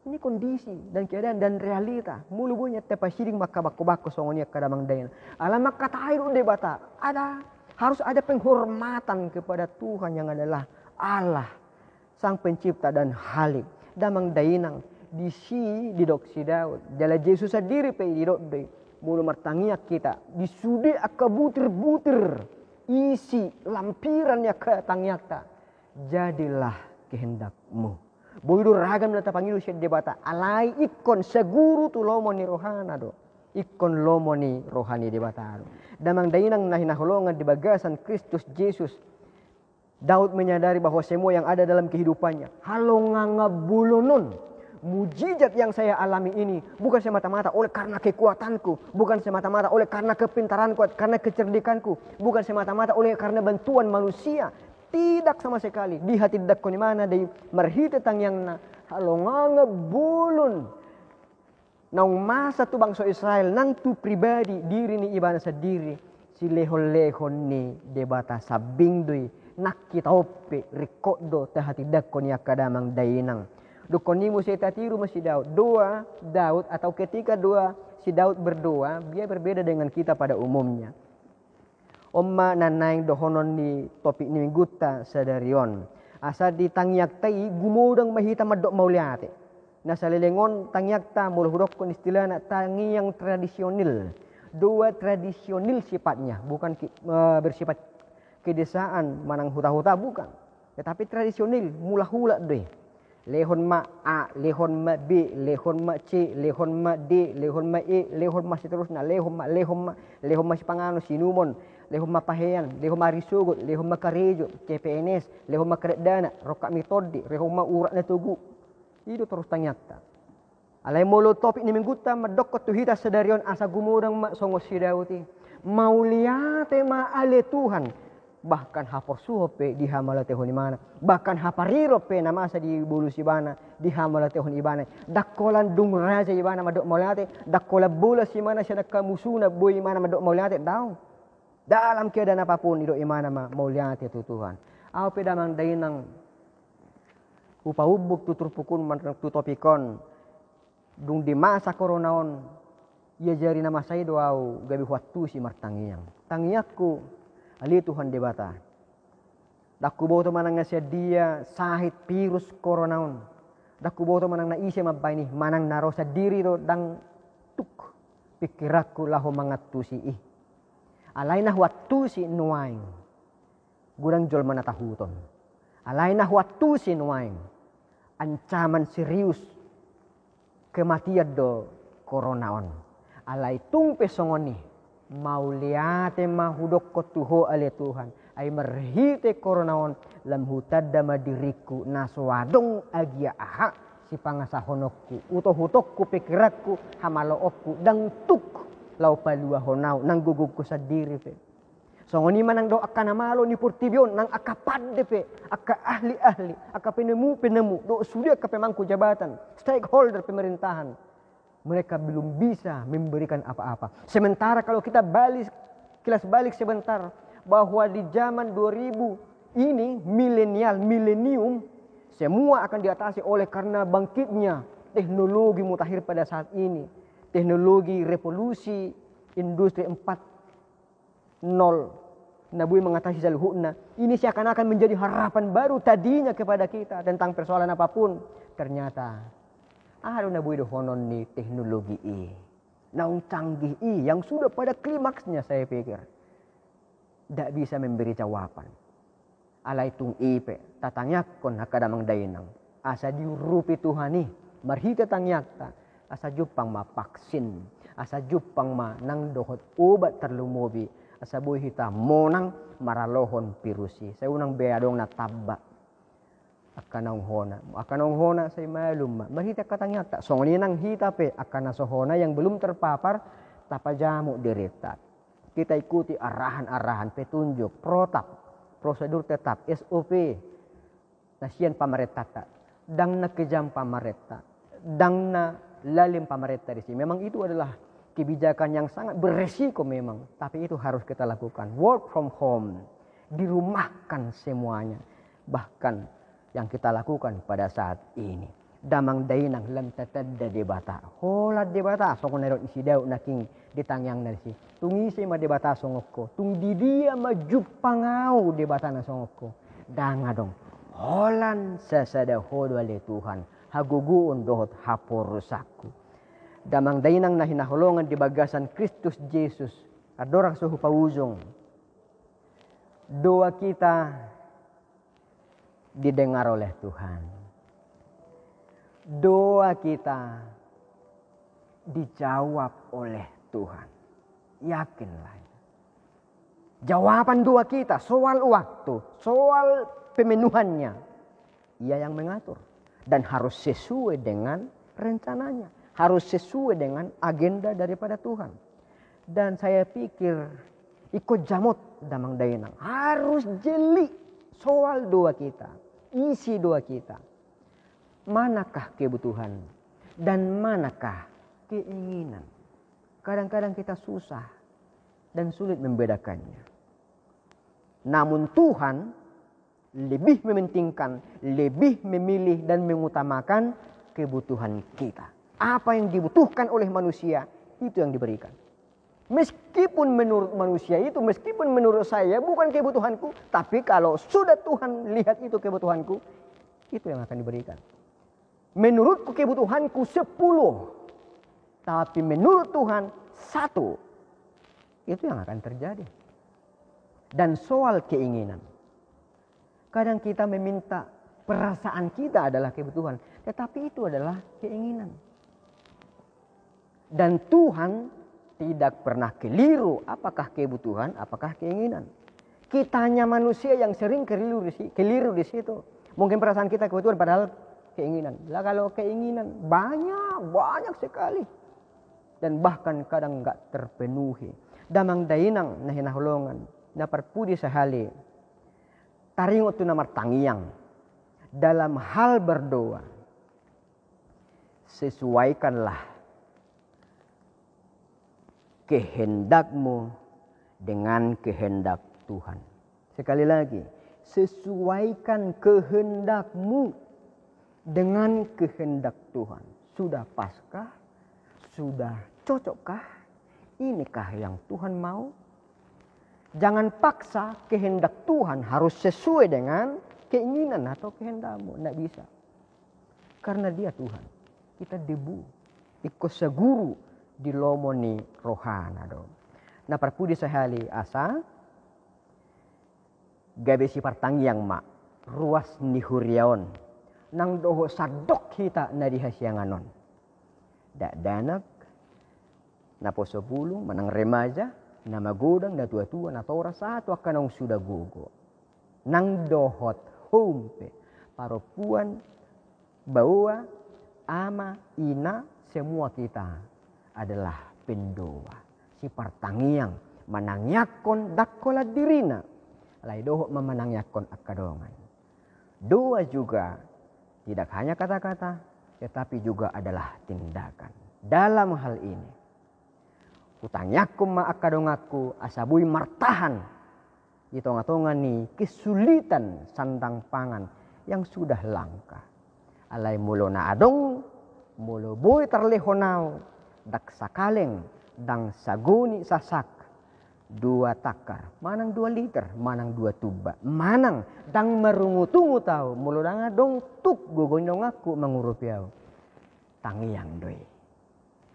Speaker 5: ini kondisi dan keadaan dan realita. Mulu bunya tepa siring maka bako-bako songonya kadamang dayan. Alam makatai do debata, harus ada penghormatan kepada Tuhan yang adalah Allah, Sang Pencipta dan Halik. Damang dainang di doksi Daud. Jala Yesus sendiri pe di dok de. Mulu martangia kita disude aka butir-butir isi lampirannya ke tangyakta. Jadilah kehendakmu. Boido ragam na tapangilu siya debata. Alai ikon seguru tu lomoni rohana do. Ikon lomoni rohani debata. Damang dainang nahinahulongan di bagasan Kristus Yesus. Daud menyadari bahwa semua yang ada dalam kehidupannya halongangabulunun. Mujizat yang saya alami ini bukan semata-mata oleh karena kekuatanku, bukan semata-mata oleh karena kepintaranku, karena kecerdikanku, bukan semata-mata oleh karena bantuan manusia. Tidak sama sekali. Di hati dakko ni mana day marhita tangyang na halongangabulun. Naung masa tu bangsa Israel nang tu pribadi diri ni ibana sa diri si lehon-lehon ni debata sabingdoy nakitaope rikodo tahati dakko ni akadamang dainang. Dukonimu si tatiru masih doa Daud atau ketika si Daud berdoa dia berbeda dengan kita pada umumnya. Omma nanaing dohonon ni topik ni mingguta sadarion. Asa ditangyak tai gumudang mahita madok mauliate. Nasa lelengon tangyakta mulu hurokon istilah na tangi yang tradisional. Dua tradisional sifatnya, bukan bersifat kedesaan manang huta-huta bukan. Tetapi tradisional mula hula deh. Lehon ma A, lehon ma B, lehon ma C, lehon ma D, lehon ma E, lehon ma seterusnya, lehon ma si pangano sinumon, lehon ma paheyan, lehon ma risugot, lehon ma karejo, CPNS, lehon ma keredana, rokak metode, lehon ma urat na tugu. Itu terus tanyakta. Alay molo topik ni mingguta madokot tuhita sedarion asa gumurang ma songo sidauti. Mauliate ma ale Tuhan. Bahkan haporsuhope di hamalatehon imana. Bahkan haparirope namasa di bulu sibana di hamalatehon ibana. Dakolan dung raja ibana madok maulate. Dakola bola simana siya nakamusuna boy imana madok maulate. Daw. Dalam keadaan apapun ido imana ma maulate tu Tuhan. Aw pedamang dainang upaubuk tuturpukun man tutopikon. Dung di masa koronaon ia jari nama saya doau gabi waktu si martangiang. Tangiakku ali Tuhan debata. Daku boto manang nasya dia sahit virus koronaon. Daku boto manang naisya mabaini manang narosa diri do dang tuk pikiraku laho mangatu si ih. Alay na waktu si nuaing. Gudang jol manatahuton. Alay na waktu si nuaing. Ancaman serius kematian do koronaon. Alai tung pesongoni mau liate mahudok ko tuho ale Tuhan. Ay merhite koronaon lam hutadda madiriku naswadong agia aha si pangasahonokku uto hutokku pikiratku hamaloopku dang tuk lau palua honau nang gugugku sa diri pe. Songoni manang do akka namalo ni purtibyon nang akapadde pe, akka ahli-ahli, akka penemu-penemu, do sudah ke pemangku jabatan, stakeholder pemerintahan. Mereka belum bisa memberikan apa-apa. Sementara kalau kita kilas balik sebentar, bahwa di zaman 2000 ini milenium, semua akan diatasi oleh karena bangkitnya teknologi mutakhir pada saat ini. Teknologi revolusi industri 4.0 Nabi mengatasi saluhuna. Ini seakan-akan menjadi harapan baru tadinya kepada kita tentang persoalan apapun. Ternyata ada Nabi dohonon ni teknologi naung canggih yang sudah pada klimaksnya saya pikir tidak bisa memberi jawaban. Alai tung ipe tatangyakkon hakadamang dainang asa diurupi Tuhani marhita tangyakta asa jupang mapaksin asa jupang nang dohot obat terlumobi asa buhi hita monang maralohon pirusi saya unang beadong na tabba akanong hona saya malum mahita katanyata songoni nang hita pe akana sohona yang belum terpapar tapajamu dereta kita ikuti arahan-arahan petunjuk prosedur tetap SOP nasian pamareta dang na kejam pamareta dang na lalim pamareta di sini memang itu adalah kebijakan yang sangat beresiko memang, tapi itu harus kita lakukan. Work from home, dirumahkan semuanya. Bahkan yang kita lakukan pada saat ini. Damang dainang lam tatadda debata. Hola debata, soko nerot isi daw naking ditangyang nasi. Tungisi ma debata songokko. Tung di dia majupangau debata na songokko. Danga dong. Holan sasada hodo ale Tuhan. Haguguun dohot haporusaku. Damang dainang na hinahulungan di bagasan Kristus Jesus. Adorang suhu pauzong. Doa kita didengar oleh Tuhan. Doa kita dijawab oleh Tuhan. Yakinlah. Jawaban doa kita soal waktu, soal pemenuhannya. Ia yang mengatur. Dan harus sesuai dengan rencananya. Harus sesuai dengan agenda daripada Tuhan. Dan saya pikir ikut jamut damang dainang. Harus jeli soal doa kita. Isi doa kita. Manakah kebutuhan dan manakah keinginan. Kadang-kadang kita susah dan sulit membedakannya. Namun Tuhan lebih mementingkan, lebih memilih dan mengutamakan kebutuhan kita. Apa yang dibutuhkan oleh manusia, itu yang diberikan. Meskipun menurut manusia itu, meskipun menurut saya bukan kebutuhanku. Tapi kalau sudah Tuhan lihat itu kebutuhanku, itu yang akan diberikan. Menurutku kebutuhanku 10. Tapi menurut Tuhan 1. Itu yang akan terjadi. Dan soal keinginan. Kadang kita meminta perasaan kita adalah kebutuhan. Tetapi itu adalah keinginan. Dan Tuhan tidak pernah keliru apakah kebutuhan, apakah keinginan. Kitanya manusia yang sering keliru di situ. Mungkin perasaan kita kebutuhan padahal keinginan. Lah kalau keinginan banyak sekali. Dan bahkan kadang enggak terpenuhi. Damang dainang na hinahulungan na parpudi sahali. Taringot tu namar tangyang. Dalam hal berdoa. Sesuaikanlah kehendakmu dengan kehendak Tuhan. Sekali lagi, sesuaikan kehendakmu dengan kehendak Tuhan. Sudah paskah? Sudah cocokkah? Inikah yang Tuhan mau? Jangan paksa kehendak Tuhan harus sesuai dengan keinginan atau kehendakmu. Tidak bisa. Karena dia Tuhan. Kita debu. Ikut seguru di lomoni rohana dong. Na parpudi sahali asa gabe si partangyang ma ruas ni huriaon nang doho sadok kita na dihasyanganon. Da danak Na po 10 manang remaja, na magodang, na tua-tua, na tora satu akanong sudah gugo. Nang dohot humpe, parupuan, bawa, ama, ina, semua kita adalah pendoa. Si pertangiang manangyakon dakola dirina. Alay doho memanangyakon akadongan. Doa juga tidak hanya kata-kata, tetapi juga adalah tindakan. Dalam hal ini, kutanyakum ma akadongaku asabui martahan di tonga-tonga ni kesulitan sandang pangan yang sudah langka. Alay mulo na adong, mulo boy terlehonau, dak sakaleng, dang saguni sasak, 2 takar, manang 2 liter, manang 2 tuba, manang dang marungu-tungu tau, mulo dang adong tuk gugondong aku mangurupiaw. Tangiang doy.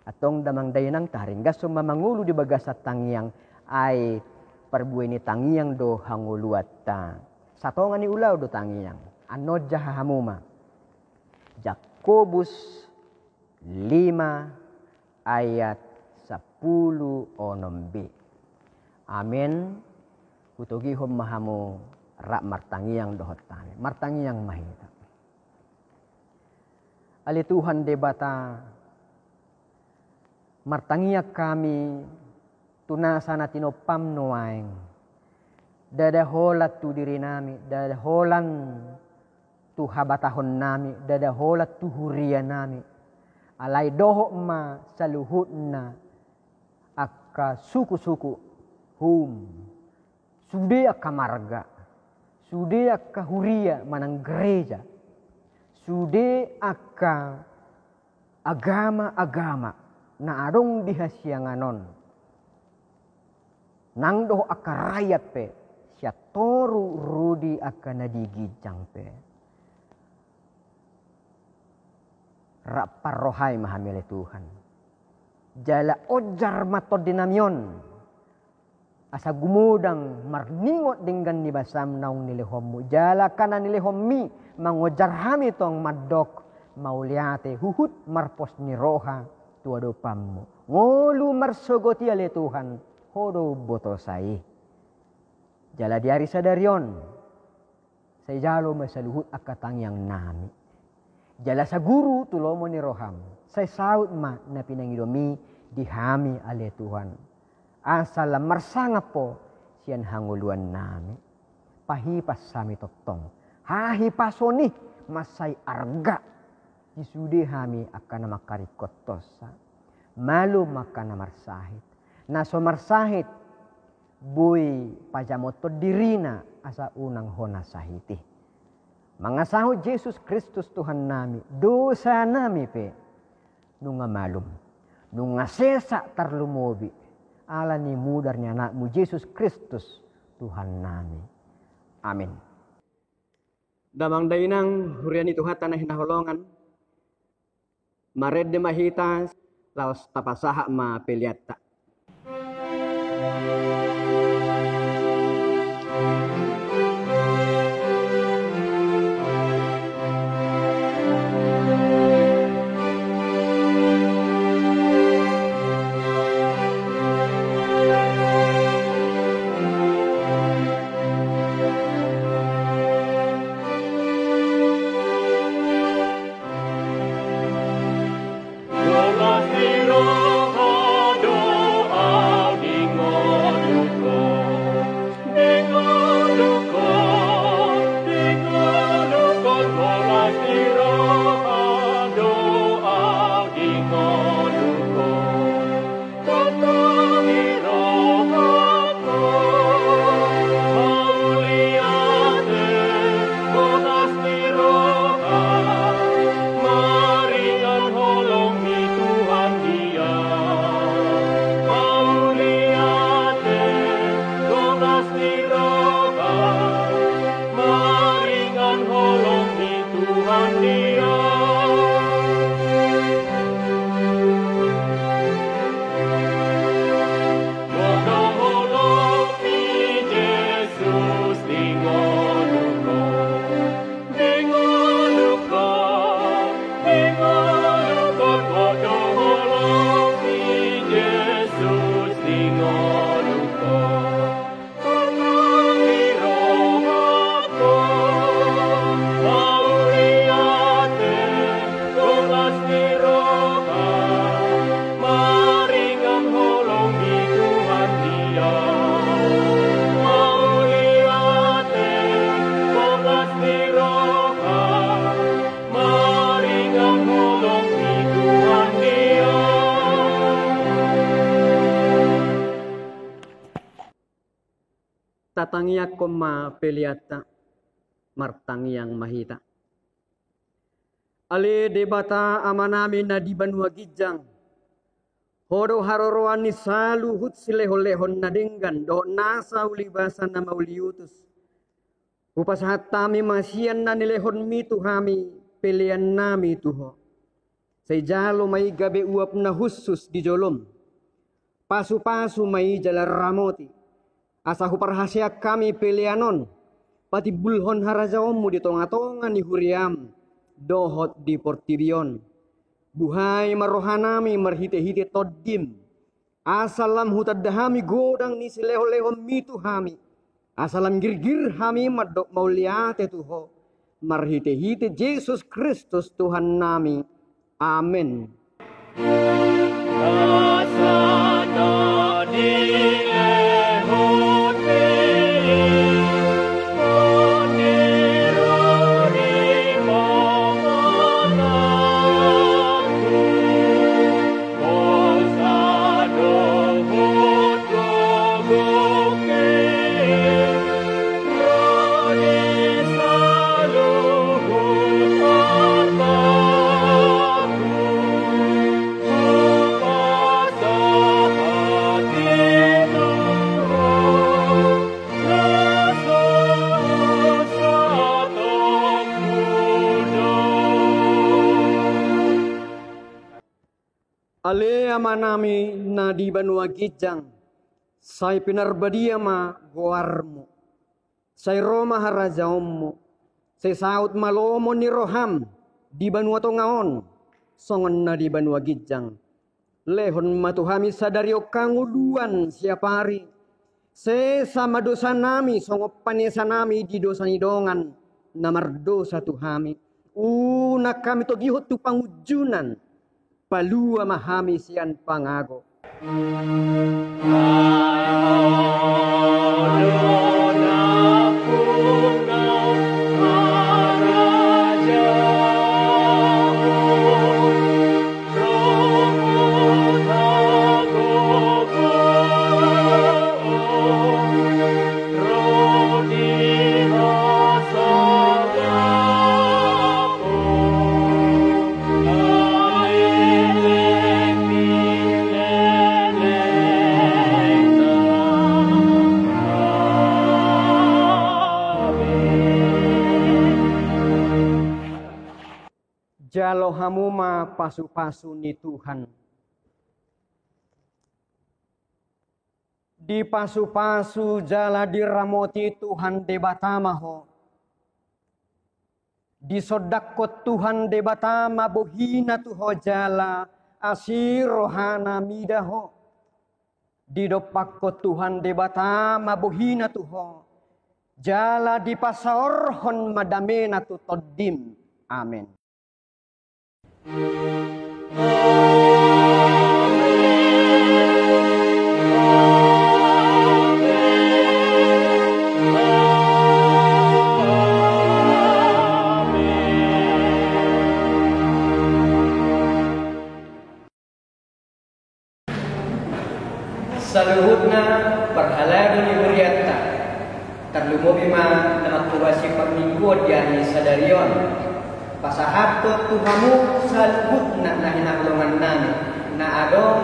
Speaker 5: Atong damang dayanang taring gaso mamangulu di bagasat tangiang ay perbuay ni tangiang do hanguluat ta. Satongan ni ulaw do tangiang. Ano jahamuma. Jakobus 5 ayat 10 onombi. Amin. Kutugihom mahamu rak martangiang dohot tani. Martangiang mahita. Ali Tuhan debata martangiak kami tunasa na tinopam nuaing. Dadaholat tu diri nami, dadaholan tu habatahon nami, dadaholat tu huria nami. Alay doho ma saluhut na akka suku-suku hum. Sude akka marga, sude akka huria manang gereja, sude akka agama-agama na adong dihasyanganon. Nang doh aka rakyat pe, siya toru rudi aka nadigijang pe. Raparohay mahamili Tuhan. Jala ojar matod dinamyon. Asa gumudang marningot dinggan ni basam naung nilihommu. Jala kana nilihommi mangojar hami tong madok mauliate huhut marpos ni roha tuado pammu. Ngolu marsogoti ale Tuhan. Hodo botosai. Jala diari sadarion. Say jalo masaluhut akatang yang nami. Jala sa guru tulomo ni roham. Say saut ma na pinangidomi dihami ale Tuhan. Asal marsanga po siyan hanguluan nami. Pahipas sami totong. Hahipasoni masay arga. Isude hami akan makarikotosa. Malu makan marsahit. Naso marsahit buy pajamoto dirina asa unang hona sahiti. Mangasaho Jesus Kristus Tuhan nami. Dosa nami pe. Nunga malum. Nunga sesa tarlumobi. Ala ni mudarnya anakmu Jesus Kristus Tuhan nami. Amin. Damang dainang hurian itu hatan na hinaholongan. Mared de mahita laos tapasaha ma peliata.
Speaker 2: Roh
Speaker 5: tatangiak koma peliata martangiang mahita. Ale debata amanami na di banua gijang. Hodo haroroan ni saluhut silehon-lehon na denggan do nasa ulibasan na mauliutus. Upasahat tami masian na nilehon mitu hami pelian nami tuho. Sejalo may gabe uap na husus di jolom. Pasu-pasu may jalar ramoti. Asahu parhasya kami pelianon. Pati bulhon harajaomu di tonga-tonga ni huriam. Dohot di portibion. Buhay marohanami marhite-hite toddim. Asalam hutadahami godang ni sileho-leho mitu hami. Asalam girgir hami madok mauliate tuho. Marhite-hite Yesus Kristus Tuhan nami. Amin. Ale amanami na di banua gijang, say pinarbadia ma goarmo, say Roma harajaommo, say saut malomo ni roham, di banua tongaon, songon na di banua gijang. Lehon matuhami sadario kanguluan siapari, se sama dosa nami songop panesa nami di dosa nidongan, namar dosa tuhami, nak kami togihot tu pangujunan. Palua mahami sian pangago. Jalo hamuma pasu-pasu ni Tuhan. Di pasu-pasu jala diramoti Tuhan debatamaho. Di sodakot Tuhan debatama bohina tuho jala asirohana midaho. Di dopakot Tuhan debatama bohina tuho. Jala di pasaorhon madamena tu toddim. Amin.
Speaker 6: Saluhutna berhaladu ni huriatta terlumo bima nama kubasi perningguat diani sadarion pasahat kot tuhamu saluhutna nahina golongan nami na adong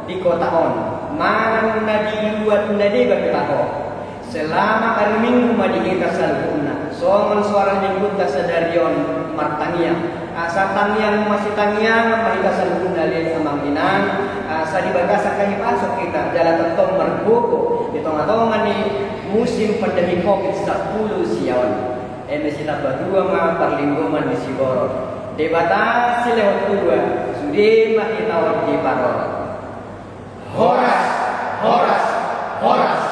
Speaker 6: di kota on mangan na di luar nade berpetaho selama hari minggu madihita saluhutna songon suara minggu ta sadarion martangiang asa tangiang masih tangiang mahika saluhutna le amang inan asa dibagasa kami pasok kita jalan tetong mergogo di tengah-tengah ni musim pandemi COVID-10 siawan sila berdua ma perlingkungan di Siboro debatasi lewat dua sudah kita di parol horas horas horas